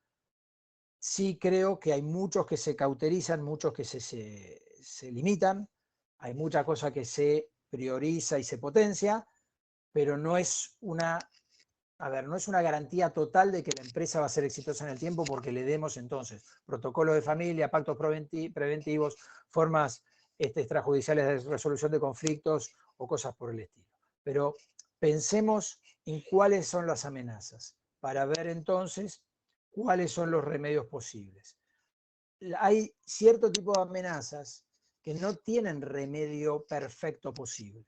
Sí creo que hay muchos que se cauterizan, muchos que se limitan, hay mucha cosa que se prioriza y se potencia, pero no es una garantía total de que la empresa va a ser exitosa en el tiempo porque le demos entonces protocolos de familia, pactos preventivos, formas extrajudiciales de resolución de conflictos o cosas por el estilo. Pero pensemos en cuáles son las amenazas para ver entonces cuáles son los remedios posibles. Hay cierto tipo de amenazas que no tienen remedio perfecto posible.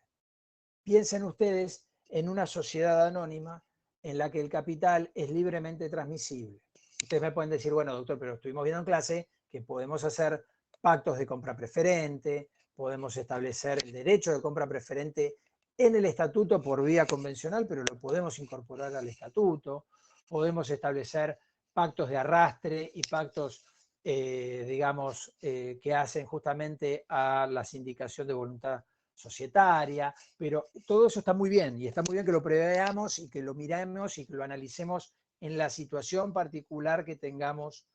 Piensen ustedes en una sociedad anónima en la que el capital es libremente transmisible. Ustedes me pueden decir, bueno, doctor, pero estuvimos viendo en clase que podemos hacer pactos de compra preferente, podemos establecer el derecho de compra preferente en el estatuto por vía convencional, pero lo podemos incorporar al estatuto, podemos establecer pactos de arrastre y pactos, digamos, que hacen justamente a la sindicación de voluntad societaria, pero todo eso está muy bien, y está muy bien que lo preveamos y que lo miremos y que lo analicemos en la situación particular que tengamos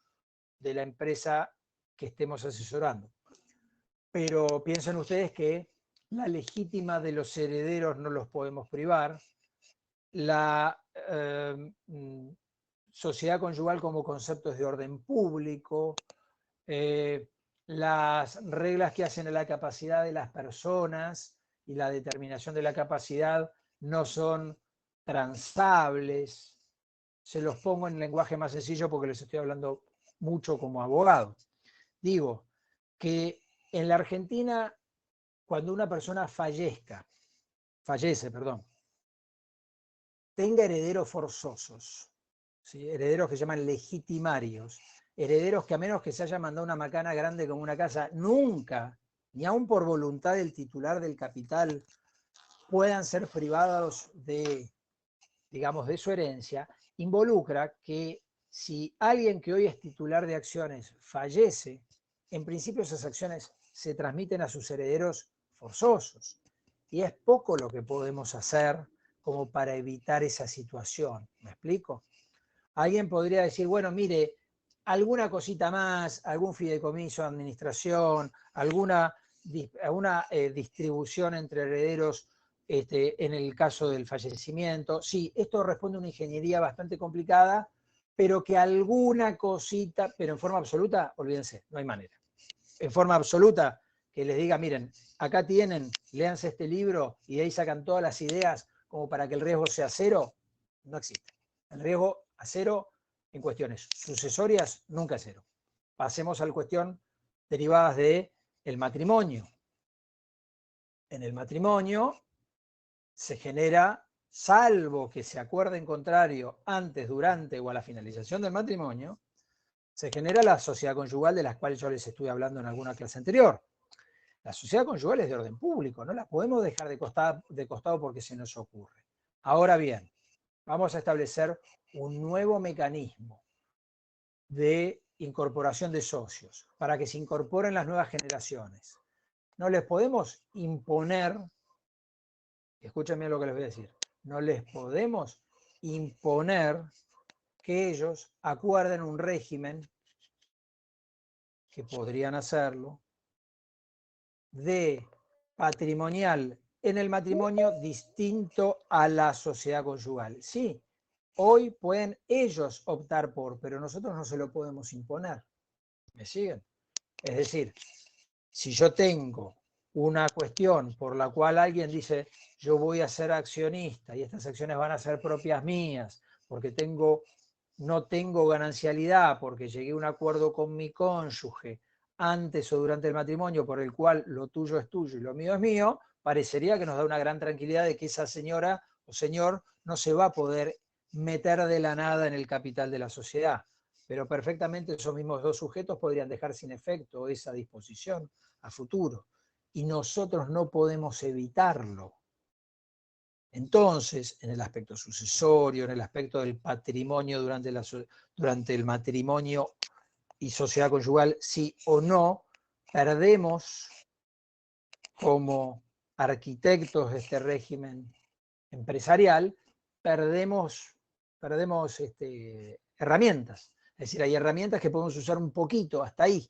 de la empresa que estemos asesorando. Pero piensen ustedes que la legítima de los herederos no los podemos privar, la sociedad conyugal como conceptos de orden público, las reglas que hacen a la capacidad de las personas y la determinación de la capacidad no son transables. Se los pongo en lenguaje más sencillo porque les estoy hablando mucho como abogado. Digo que en la Argentina, cuando una persona fallece, tenga herederos forzosos, ¿sí? Herederos que se llaman legitimarios, herederos que a menos que se haya mandado una macana grande como una casa, nunca, ni aun por voluntad del titular del capital, puedan ser privados de, digamos, de su herencia, involucra que si alguien que hoy es titular de acciones fallece, en principio esas acciones se transmiten a sus herederos forzosos. Y es poco lo que podemos hacer como para evitar esa situación. ¿Me explico? Alguien podría decir, bueno, mire, alguna cosita más, algún fideicomiso de administración, alguna distribución entre herederos en el caso del fallecimiento. Sí, esto responde a una ingeniería bastante complicada, pero que alguna cosita, pero en forma absoluta, olvídense, no hay manera. En forma absoluta, que les diga, miren, acá tienen, léanse este libro y de ahí sacan todas las ideas como para que el riesgo sea cero, no existe. El riesgo a cero en cuestiones sucesorias nunca es cero. Pasemos a la cuestión derivadas del matrimonio. En el matrimonio se genera, salvo que se acuerde en contrario antes, durante o a la finalización del matrimonio, se genera la sociedad conyugal de las cuales yo les estuve hablando en alguna clase anterior. La sociedad conyugal es de orden público, no la podemos dejar de costado porque se nos ocurre. Ahora bien, vamos a establecer un nuevo mecanismo de incorporación de socios para que se incorporen las nuevas generaciones. No les podemos imponer, escúchenme lo que les voy a decir, no les podemos imponer que ellos acuerden un régimen, que podrían hacerlo, de patrimonial en el matrimonio distinto a la sociedad conyugal. Sí, hoy pueden ellos optar por, pero nosotros no se lo podemos imponer. ¿Me siguen? Es decir, si yo tengo una cuestión por la cual alguien dice, yo voy a ser accionista y estas acciones van a ser propias mías, porque no tengo ganancialidad, porque llegué a un acuerdo con mi cónyuge antes o durante el matrimonio por el cual lo tuyo es tuyo y lo mío es mío, parecería que nos da una gran tranquilidad de que esa señora o señor no se va a poder meter de la nada en el capital de la sociedad. Pero perfectamente esos mismos dos sujetos podrían dejar sin efecto esa disposición a futuro. Y nosotros no podemos evitarlo. Entonces, en el aspecto sucesorio, en el aspecto del patrimonio durante el matrimonio y sociedad conyugal, sí o no, perdemos como arquitectos de este régimen empresarial, perdemos herramientas. Es decir, hay herramientas que podemos usar un poquito, hasta ahí.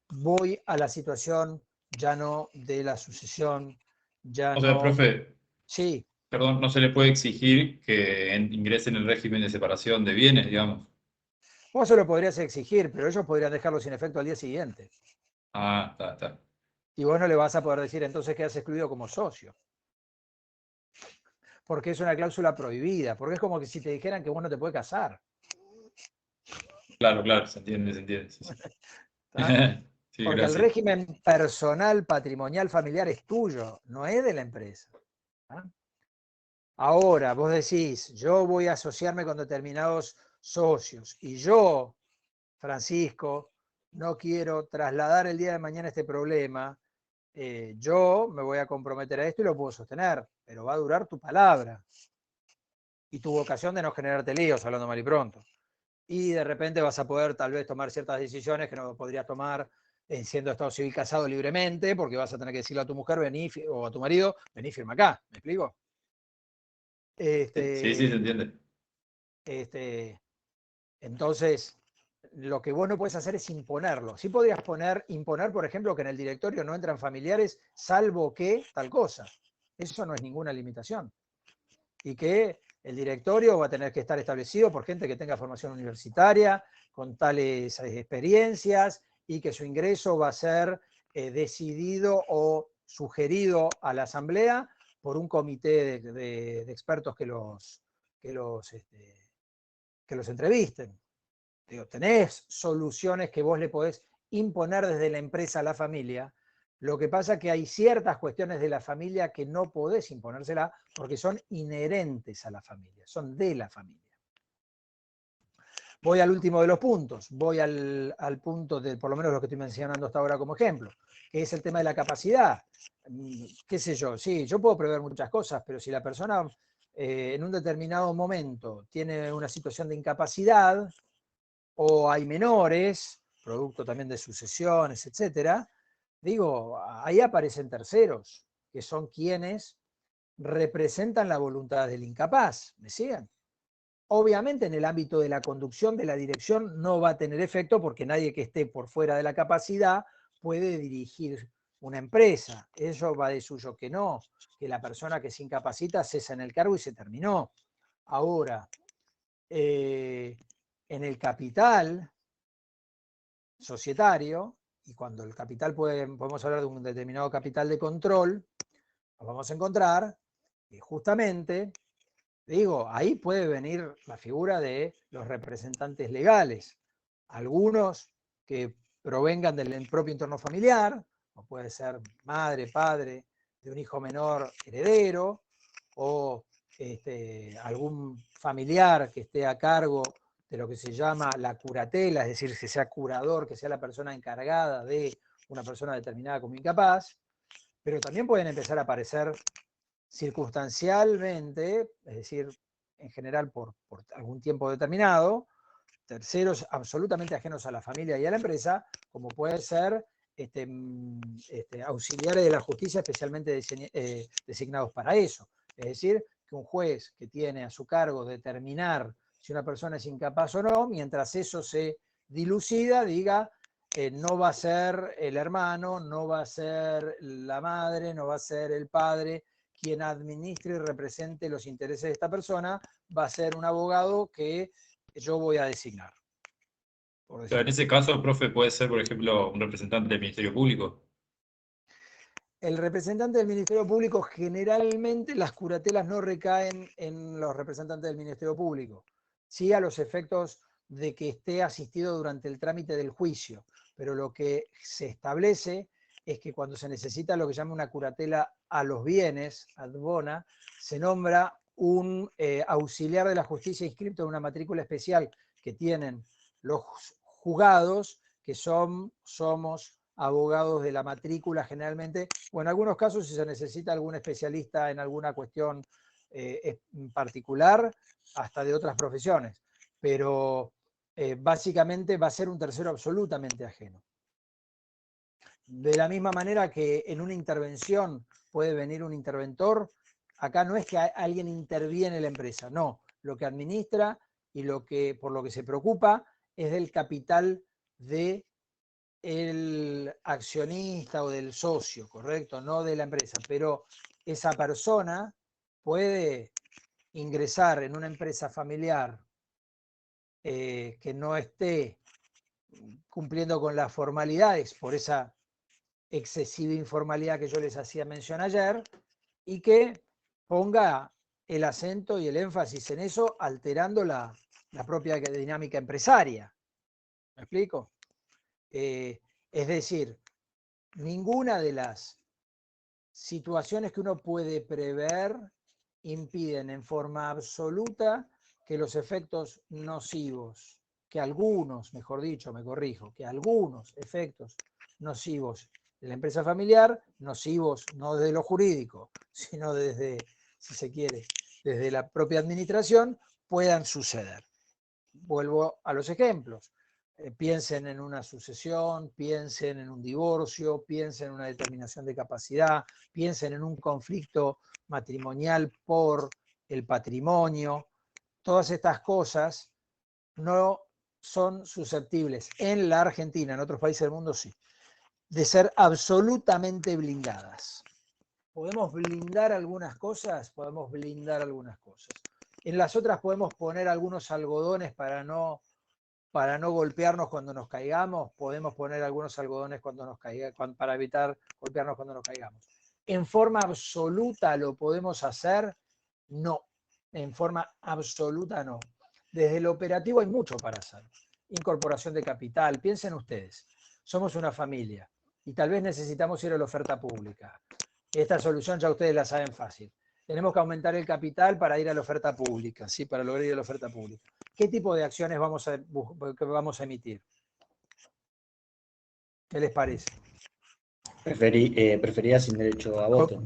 Voy a la situación ya no de la sucesión, ya O sea, no... profe, Sí, perdón, no se le puede exigir que ingresen en el régimen de separación de bienes, digamos. vos se lo podrías exigir, pero ellos podrían dejarlo sin efecto al día siguiente. Ah, está. Y vos no le vas a poder decir entonces que has excluido como socio. Porque es una cláusula prohibida, porque es como que si te dijeran que vos no te puedes casar. Claro, se entiende. Sí, sí. Sí, Porque el gracias. régimen personal, patrimonial, familiar es tuyo, no es de la empresa. ¿Ah? Ahora, vos decís, yo voy a asociarme con determinados socios y yo, Francisco, no quiero trasladar el día de mañana este problema, yo me voy a comprometer a esto y lo puedo sostener, pero va a durar tu palabra y tu vocación de no generarte líos, hablando mal y pronto. Y de repente vas a poder tal vez tomar ciertas decisiones que no podrías tomar siendo estado civil casado libremente, porque vas a tener que decirle a tu mujer, vení, o a tu marido, vení, firma acá, ¿me explico? Sí, se entiende. Entonces, lo que vos no puedes hacer es imponerlo. Sí podrías imponer, por ejemplo, que en el directorio no entran familiares, salvo que tal cosa. Eso no es ninguna limitación. Y que el directorio va a tener que estar establecido por gente que tenga formación universitaria, con tales experiencias, y que su ingreso va a ser decidido o sugerido a la asamblea por un comité de expertos que los entrevisten. Digo, tenés soluciones que vos le podés imponer desde la empresa a la familia. Lo que pasa es que hay ciertas cuestiones de la familia que no podés imponérsela porque son inherentes a la familia, son de la familia. Voy al último de los puntos, voy al punto de, por lo menos lo que estoy mencionando hasta ahora como ejemplo, que es el tema de la capacidad. ¿Qué sé yo? Sí, yo puedo prever muchas cosas, pero si la persona en un determinado momento tiene una situación de incapacidad, o hay menores, producto también de sucesiones, etcétera, digo, ahí aparecen terceros, que son quienes representan la voluntad del incapaz. ¿Me siguen? Obviamente en el ámbito de la conducción de la dirección no va a tener efecto porque nadie que esté por fuera de la capacidad puede dirigir una empresa. Eso va de suyo que no, que la persona que se incapacita cesa en el cargo y se terminó. Ahora, en el capital societario, y cuando el capital podemos hablar de un determinado capital de control, nos vamos a encontrar que justamente, digo, ahí puede venir la figura de los representantes legales, algunos que provengan del propio entorno familiar, o puede ser madre, padre de un hijo menor heredero, o algún familiar que esté a cargo de lo que se llama la curatela, es decir, que sea curador, que sea la persona encargada de una persona determinada como incapaz, pero también pueden empezar a aparecer circunstancialmente, es decir, en general por algún tiempo determinado, terceros absolutamente ajenos a la familia y a la empresa, como puede ser auxiliares de la justicia especialmente designados para eso. Es decir, que un juez que tiene a su cargo determinar si una persona es incapaz o no, mientras eso se dilucida, diga, no va a ser el hermano, no va a ser la madre, no va a ser el padre quien administre y represente los intereses de esta persona, va a ser un abogado que yo voy a designar. Pero en ese caso, profe, puede ser, por ejemplo, un representante del Ministerio Público. El representante del Ministerio Público, generalmente las curatelas no recaen en los representantes del Ministerio Público, sí a los efectos de que esté asistido durante el trámite del juicio, pero lo que se establece es que cuando se necesita lo que se llama una curatela a los bienes, ad bona, se nombra un auxiliar de la justicia inscrito en una matrícula especial que tienen los juzgados, que somos abogados de la matrícula generalmente, o en algunos casos si se necesita algún especialista en alguna cuestión particular, hasta de otras profesiones. Pero básicamente va a ser un tercero absolutamente ajeno. De la misma manera que en una intervención puede venir un interventor, acá no es que alguien interviene en la empresa, no, lo que administra y por lo que se preocupa es del capital del accionista o del socio, ¿correcto? No de la empresa, pero esa persona puede ingresar en una empresa familiar que no esté cumpliendo con las formalidades por esa excesiva informalidad que yo les hacía mención ayer, y que ponga el acento y el énfasis en eso, alterando la propia dinámica empresaria. ¿Me explico? Es decir, ninguna de las situaciones que uno puede prever impiden en forma absoluta que los efectos nocivos, que algunos, mejor dicho, me corrijo, que algunos efectos nocivos de la empresa familiar, nocivos no desde lo jurídico, sino desde, si se quiere, desde la propia administración, puedan suceder. Vuelvo a los ejemplos. Piensen en una sucesión, piensen en un divorcio, piensen en una determinación de capacidad, piensen en un conflicto matrimonial por el patrimonio. Todas estas cosas no son susceptibles en la Argentina, en otros países del mundo sí, de ser absolutamente blindadas. ¿Podemos blindar algunas cosas? Podemos blindar algunas cosas. En las otras podemos poner algunos algodones para no golpearnos cuando nos caigamos, podemos poner algunos algodones para evitar golpearnos cuando nos caigamos. ¿En forma absoluta lo podemos hacer? No, en forma absoluta no. Desde el operativo hay mucho para hacer. Incorporación de capital, piensen ustedes, somos una familia y tal vez necesitamos ir a la oferta pública. Esta solución ya ustedes la saben fácil. Tenemos que aumentar el capital para ir a la oferta pública, ¿sí? Para lograr ir a la oferta pública. ¿Qué tipo de acciones vamos a emitir? ¿Qué les parece? Preferida sin derecho a voto.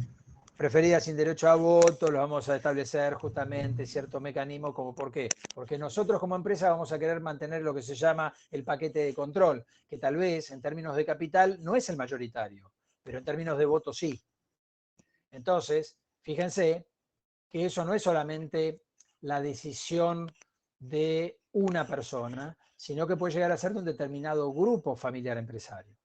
Preferida sin derecho a voto, lo vamos a establecer justamente cierto mecanismo, como ¿por qué? Porque nosotros como empresa vamos a querer mantener lo que se llama el paquete de control, que tal vez en términos de capital no es el mayoritario, pero en términos de voto sí. Entonces, fíjense que eso no es solamente la decisión de una persona, sino que puede llegar a ser de un determinado grupo familiar empresario.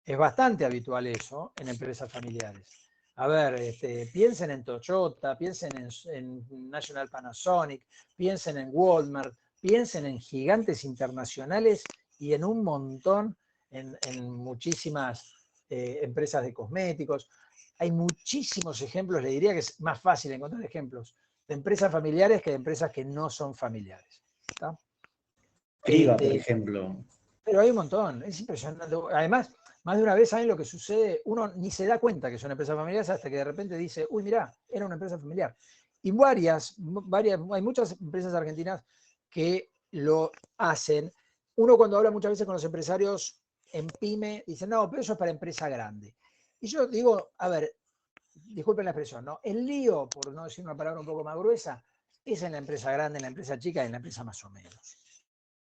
Es bastante habitual eso en empresas familiares. A ver, piensen en Toyota, piensen en National Panasonic, piensen en Walmart, piensen en gigantes internacionales y en un montón, en muchísimas empresas de cosméticos. Hay muchísimos ejemplos, le diría que es más fácil encontrar ejemplos de empresas familiares que de empresas que no son familiares. ¿Está? Priva, por ejemplo. Pero hay un montón, es impresionante. Además, más de una vez, ¿saben lo que sucede? Uno ni se da cuenta que son empresas familiares hasta que de repente dice, uy, mirá, era una empresa familiar. Y hay muchas empresas argentinas que lo hacen. Uno cuando habla muchas veces con los empresarios en pyme, dice, no, pero eso es para empresa grande. Y yo digo, a ver, disculpen la expresión, ¿no? El lío, por no decir una palabra un poco más gruesa, es en la empresa grande, en la empresa chica y en la empresa más o menos.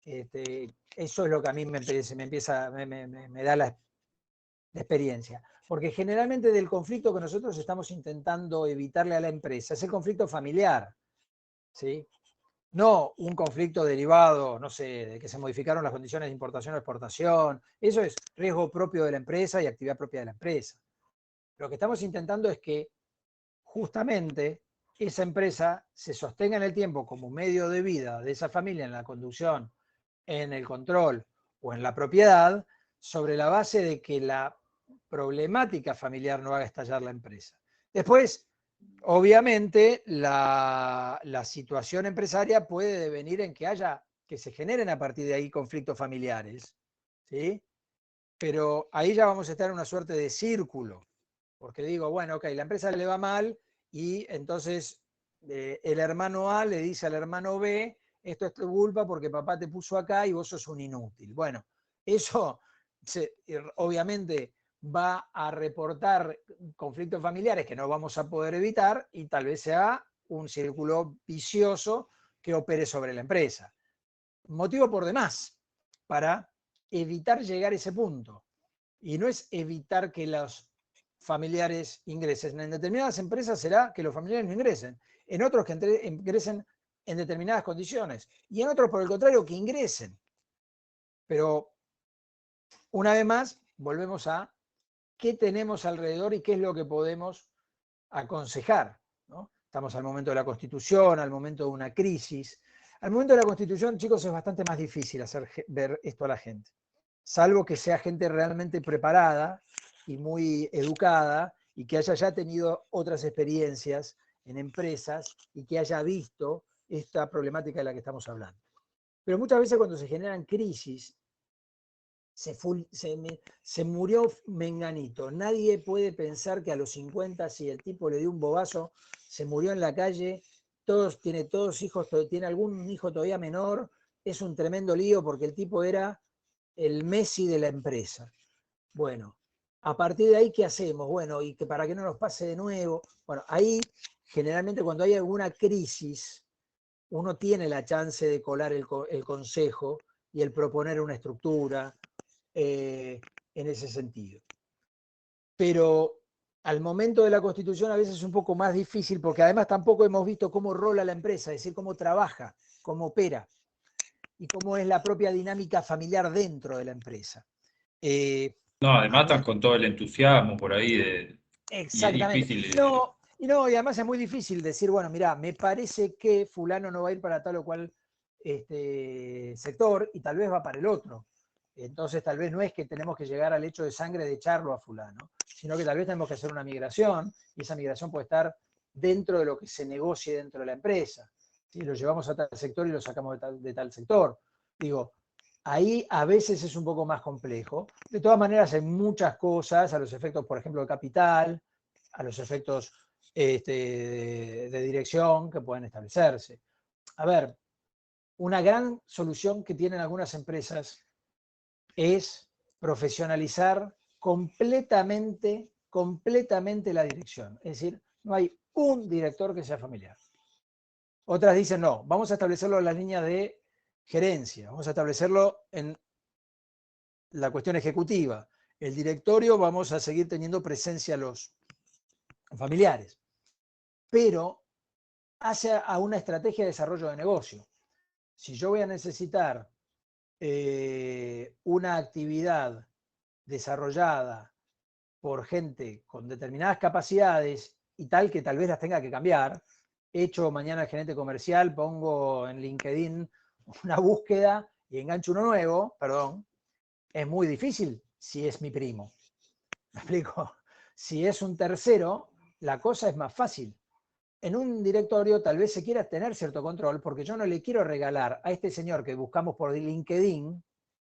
Eso es lo que a mí me da la experiencia. Porque generalmente del conflicto que nosotros estamos intentando evitarle a la empresa es el conflicto familiar, ¿sí? No un conflicto derivado, no sé, de que se modificaron las condiciones de importación o exportación. Eso es riesgo propio de la empresa y actividad propia de la empresa. Lo que estamos intentando es que justamente esa empresa se sostenga en el tiempo como medio de vida de esa familia en la conducción, en el control o en la propiedad, sobre la base de que la problemática familiar no haga estallar la empresa. Después, obviamente, la situación empresaria puede devenir en que se generen a partir de ahí conflictos familiares, ¿sí? Pero ahí ya vamos a estar en una suerte de círculo, porque digo, bueno, ok, la empresa le va mal y entonces el hermano A le dice al hermano B, esto es tu culpa porque papá te puso acá y vos sos un inútil. Bueno, eso obviamente va a reportar conflictos familiares que no vamos a poder evitar y tal vez sea un círculo vicioso que opere sobre la empresa. Motivo por demás para evitar llegar a ese punto. Y no es evitar que los familiares ingresen. En determinadas empresas será que los familiares no ingresen. En otros que ingresen en determinadas condiciones. Y en otros, por el contrario, que ingresen. Pero, una vez más, volvemos a qué tenemos alrededor y qué es lo que podemos aconsejar, ¿no? Estamos al momento de la Constitución, al momento de una crisis. Al momento de la Constitución, chicos, es bastante más difícil hacer ver esto a la gente. Salvo que sea gente realmente preparada y muy educada y que haya ya tenido otras experiencias en empresas y que haya visto esta problemática de la que estamos hablando. Pero muchas veces cuando se generan crisis, se murió Menganito. Nadie puede pensar que a los 50, si el tipo le dio un bobazo, se murió en la calle, tiene todos hijos, tiene algún hijo todavía menor, es un tremendo lío porque el tipo era el Messi de la empresa. Bueno, a partir de ahí, ¿qué hacemos? Bueno, y que para que no nos pase de nuevo. Bueno, ahí generalmente cuando hay alguna crisis, uno tiene la chance de colar el consejo y el proponer una estructura en ese sentido. Pero al momento de la Constitución a veces es un poco más difícil porque además tampoco hemos visto cómo rola la empresa, es decir, cómo trabaja, cómo opera y cómo es la propia dinámica familiar dentro de la empresa. No, además están con todo el entusiasmo por ahí y es Exactamente. difícil. Y además es muy difícil decir, bueno, mirá, me parece que fulano no va a ir para tal o cual sector y tal vez va para el otro. Entonces tal vez no es que tenemos que llegar al hecho de sangre de echarlo a fulano, sino que tal vez tenemos que hacer una migración y esa migración puede estar dentro de lo que se negocie dentro de la empresa. ¿Sí? Lo llevamos a tal sector y lo sacamos de tal sector. Digo, ahí a veces es un poco más complejo. De todas maneras, hay muchas cosas a los efectos, por ejemplo, de capital, a los efectos de dirección que pueden establecerse. A ver, una gran solución que tienen algunas empresas es profesionalizar completamente la dirección. Es decir, no hay un director que sea familiar. Otras dicen, no, vamos a establecerlo en la línea de gerencia, vamos a establecerlo en la cuestión ejecutiva. El directorio vamos a seguir teniendo presencia los familiares, pero hace a una estrategia de desarrollo de negocio. Si yo voy a necesitar una actividad desarrollada por gente con determinadas capacidades y tal que tal vez las tenga que cambiar, echo mañana el gerente comercial, pongo en LinkedIn una búsqueda y engancho uno nuevo, perdón, es muy difícil si es mi primo. ¿Me explico? Si es un tercero, la cosa es más fácil. En un directorio tal vez se quiera tener cierto control porque yo no le quiero regalar a este señor que buscamos por LinkedIn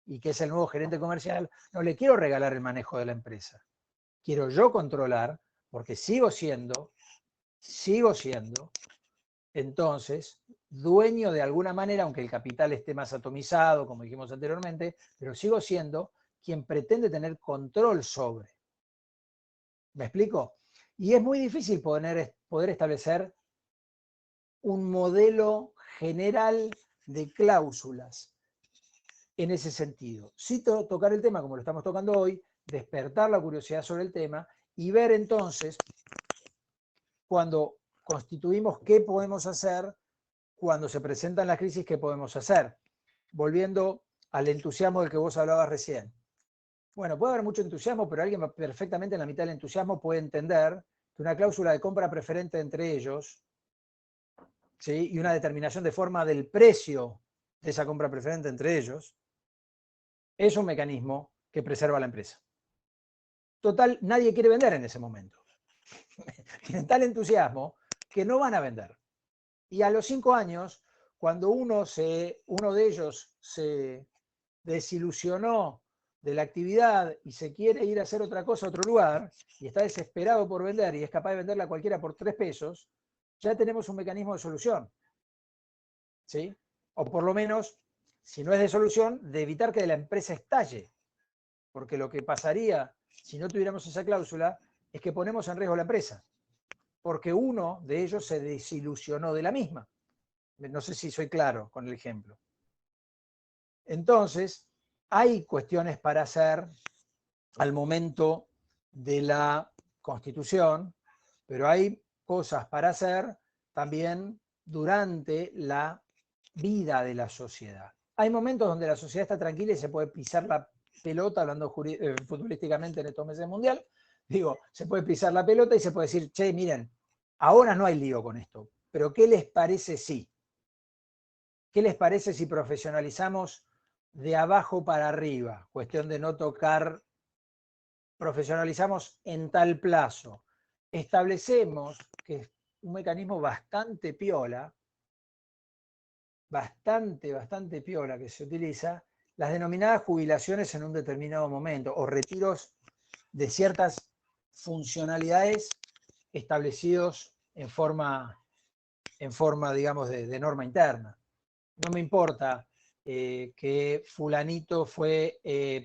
y que es el nuevo gerente comercial, no le quiero regalar el manejo de la empresa. Quiero yo controlar porque sigo siendo, entonces, dueño de alguna manera, aunque el capital esté más atomizado, como dijimos anteriormente, pero sigo siendo quien pretende tener control sobre. ¿Me explico? Y es muy difícil poder establecer un modelo general de cláusulas en ese sentido. Sí tocar el tema como lo estamos tocando hoy, despertar la curiosidad sobre el tema y ver entonces, cuando constituimos qué podemos hacer, cuando se presentan las crisis, qué podemos hacer. Volviendo al entusiasmo del que vos hablabas recién. Bueno, puede haber mucho entusiasmo, pero alguien perfectamente en la mitad del entusiasmo puede entender que una cláusula de compra preferente entre ellos, ¿sí?, y una determinación de forma del precio de esa compra preferente entre ellos, es un mecanismo que preserva a la empresa. Total, nadie quiere vender en ese momento. Tienen tal entusiasmo que no van a vender. Y a los 5 años, cuando uno de ellos se desilusionó de la actividad y se quiere ir a hacer otra cosa a otro lugar y está desesperado por vender y es capaz de venderla a cualquiera por 3 pesos, ya tenemos un mecanismo de solución. ¿Sí? O por lo menos, si no es de solución, de evitar que la empresa estalle. Porque lo que pasaría si no tuviéramos esa cláusula es que ponemos en riesgo la empresa. Porque uno de ellos se desilusionó de la misma. No sé si soy claro con el ejemplo. Entonces, hay cuestiones para hacer al momento de la constitución, pero hay cosas para hacer también durante la vida de la sociedad. Hay momentos donde la sociedad está tranquila y se puede pisar la pelota, hablando futbolísticamente en estos meses del mundial, digo, se puede pisar la pelota y se puede decir, che, miren, ahora no hay lío con esto, pero ¿qué les parece si? ¿Qué les parece si profesionalizamos de abajo para arriba? Cuestión de no tocar, profesionalizamos en tal plazo. Establecemos, que es un mecanismo bastante piola que se utiliza, las denominadas jubilaciones en un determinado momento o retiros de ciertas funcionalidades establecidos en forma digamos, de norma interna. No me importa que fulanito fue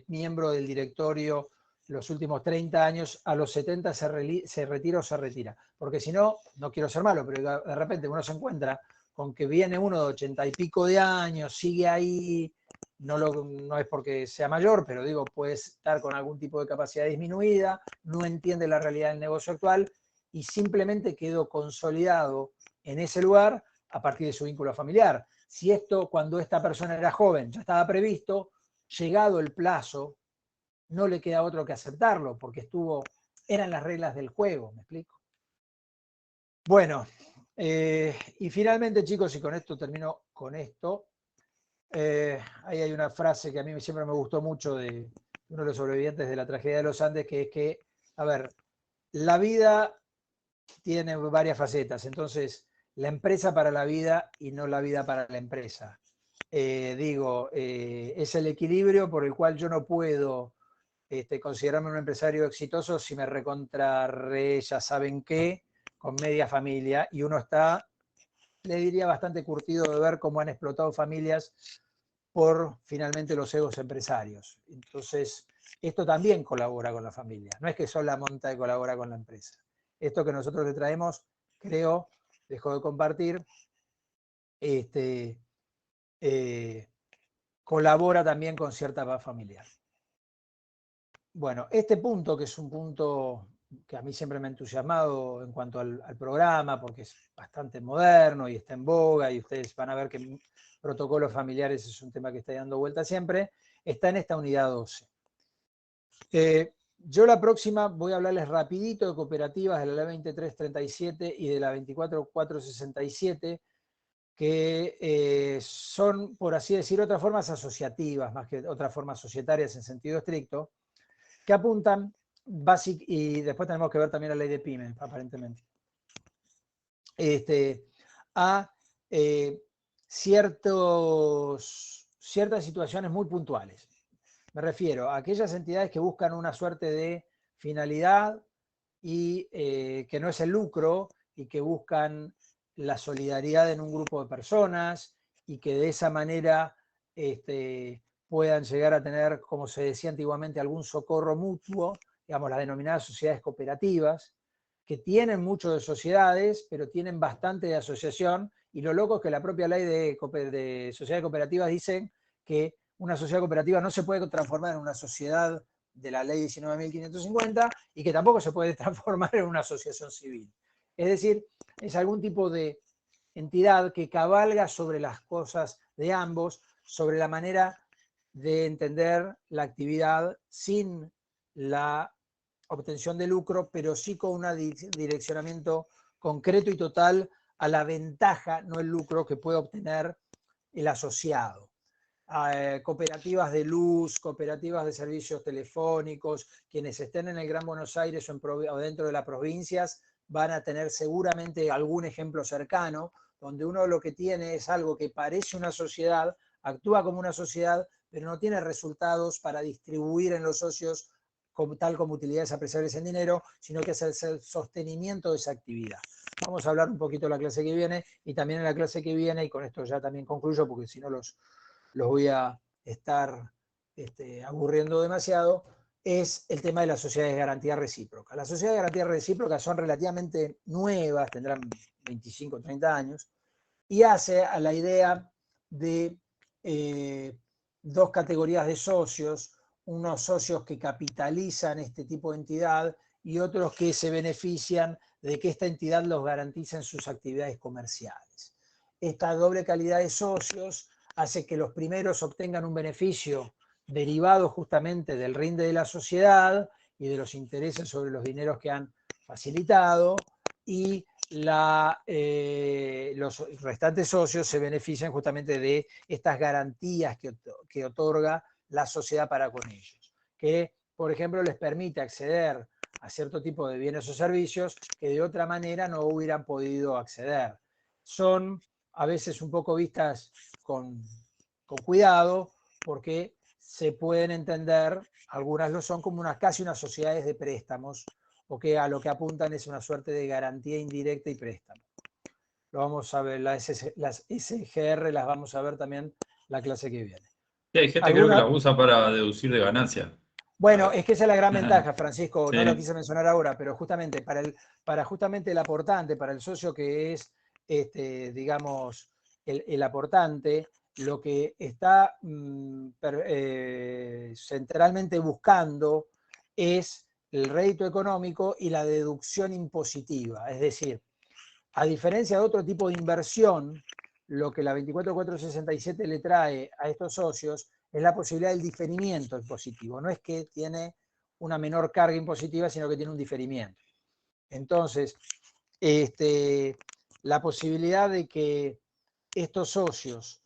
miembro del directorio los últimos 30 años, a los 70 se retira o se retira. Porque si no, no quiero ser malo, pero de repente uno se encuentra con que viene uno de 80 y pico de años, sigue ahí, no es porque sea mayor, pero digo, puede estar con algún tipo de capacidad disminuida, no entiende la realidad del negocio actual y simplemente quedó consolidado en ese lugar a partir de su vínculo familiar. Si esto, cuando esta persona era joven, ya estaba previsto, llegado el plazo, no le queda otro que aceptarlo, porque eran las reglas del juego, ¿me explico? Bueno, y finalmente, chicos, y con esto termino con esto, ahí hay una frase que a mí siempre me gustó mucho de uno de los sobrevivientes de la tragedia de los Andes, que es que, a ver, la vida tiene varias facetas, entonces la empresa para la vida y no la vida para la empresa. Es el equilibrio por el cual yo no puedo considerarme un empresario exitoso si me ya saben qué, con media familia, y uno está, le diría, bastante curtido de ver cómo han explotado familias por finalmente los egos empresarios. Entonces, esto también colabora con la familia, no es que solo la monta y colabora con la empresa. Esto que nosotros le traemos, creo, dejo de compartir, colabora también con cierta paz familiar. Bueno, este punto, que es un punto que a mí siempre me ha entusiasmado en cuanto al programa, porque es bastante moderno y está en boga, y ustedes van a ver que protocolos familiares es un tema que está dando vuelta siempre, está en esta unidad 12. Yo la próxima voy a hablarles rapidito de cooperativas de la ley 2337 y de la 24467, que son, por así decir, otras formas asociativas, más que otras formas societarias en sentido estricto, que apuntan, y después tenemos que ver también la ley de pymes, aparentemente, a ciertas situaciones muy puntuales. Me refiero a aquellas entidades que buscan una suerte de finalidad y que no es el lucro, y que buscan la solidaridad en un grupo de personas, y que de esa manera puedan llegar a tener, como se decía antiguamente, algún socorro mutuo, digamos, las denominadas sociedades cooperativas, que tienen mucho de sociedades, pero tienen bastante de asociación, y lo loco es que la propia ley de sociedades cooperativas dice que una sociedad cooperativa no se puede transformar en una sociedad de la ley 19.550 y que tampoco se puede transformar en una asociación civil. Es decir, es algún tipo de entidad que cabalga sobre las cosas de ambos, sobre la manera de entender la actividad sin la obtención de lucro, pero sí con un direccionamiento concreto y total a la ventaja, no el lucro, que puede obtener el asociado. Cooperativas de luz, cooperativas de servicios telefónicos, quienes estén en el Gran Buenos Aires o dentro de las provincias van a tener seguramente algún ejemplo cercano, donde uno lo que tiene es algo que parece una sociedad, actúa como una sociedad, pero no tiene resultados para distribuir en los socios tal como utilidades apreciables en dinero, sino que es el sostenimiento de esa actividad. Vamos a hablar un poquito en la clase que viene, y también en la clase que viene, y con esto ya también concluyo, porque si no los voy a estar aburriendo demasiado, es el tema de las sociedades de garantía recíproca. Las sociedades de garantía recíproca son relativamente nuevas, tendrán 25 o 30 años, y hace a la idea de dos categorías de socios, unos socios que capitalizan este tipo de entidad y otros que se benefician de que esta entidad los garantice en sus actividades comerciales. Esta doble calidad de socios hace que los primeros obtengan un beneficio derivado justamente del rinde de la sociedad y de los intereses sobre los dineros que han facilitado, y los restantes socios se benefician justamente de estas garantías que otorga la sociedad para con ellos, que por ejemplo les permite acceder a cierto tipo de bienes o servicios que de otra manera no hubieran podido acceder. Son a veces un poco vistas con cuidado, porque se pueden entender, algunas lo son, como casi unas sociedades de préstamos, o que a lo que apuntan es una suerte de garantía indirecta y préstamo. Lo vamos a ver, las SGR las vamos a ver también la clase que viene. Sí, hay gente creo que las usa para deducir de ganancia. Bueno, es que esa es la gran ventaja, Francisco, Sí. no lo quise mencionar ahora, pero justamente para justamente el aportante, para el socio que es, digamos, el aportante, lo que está centralmente buscando es el rédito económico y la deducción impositiva. Es decir, a diferencia de otro tipo de inversión, lo que la 24467 le trae a estos socios es la posibilidad del diferimiento impositivo. No es que tiene una menor carga impositiva, sino que tiene un diferimiento. Entonces, la posibilidad de que estos socios,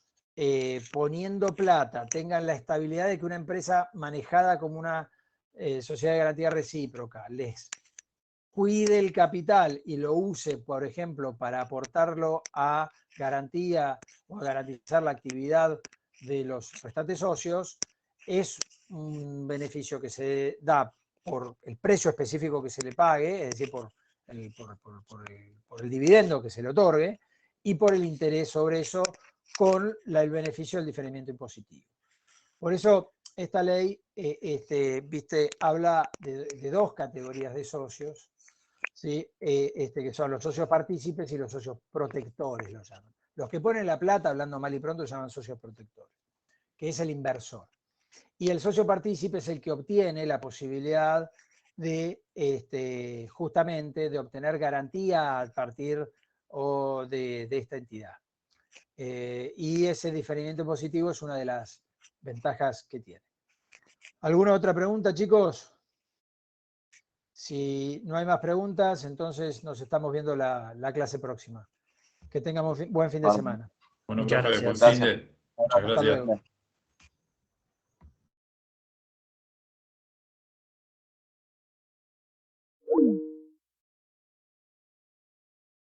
poniendo plata, tengan la estabilidad de que una empresa manejada como una sociedad de garantía recíproca les cuide el capital y lo use, por ejemplo, para aportarlo a garantía o a garantizar la actividad de los restantes socios, es un beneficio que se da por el precio específico que se le pague, es decir, por el dividendo que se le otorgue, y por el interés sobre eso, con el beneficio del diferimiento impositivo. Por eso esta ley habla de dos categorías de socios, ¿sí? Que son los socios partícipes y los socios protectores, los llaman. Los que ponen la plata, hablando mal y pronto, se llaman socios protectores, que es el inversor. Y el socio partícipe es el que obtiene la posibilidad de, justamente, de obtener garantía a partir de esta entidad. Y ese diferimiento positivo es una de las ventajas que tiene. ¿Alguna otra pregunta, chicos? Si no hay más preguntas, entonces nos estamos viendo la clase próxima. Que tengamos buen fin de semana. Bueno, Muchas profe, buen gracias. fin de. Muchas Hasta gracias. luego.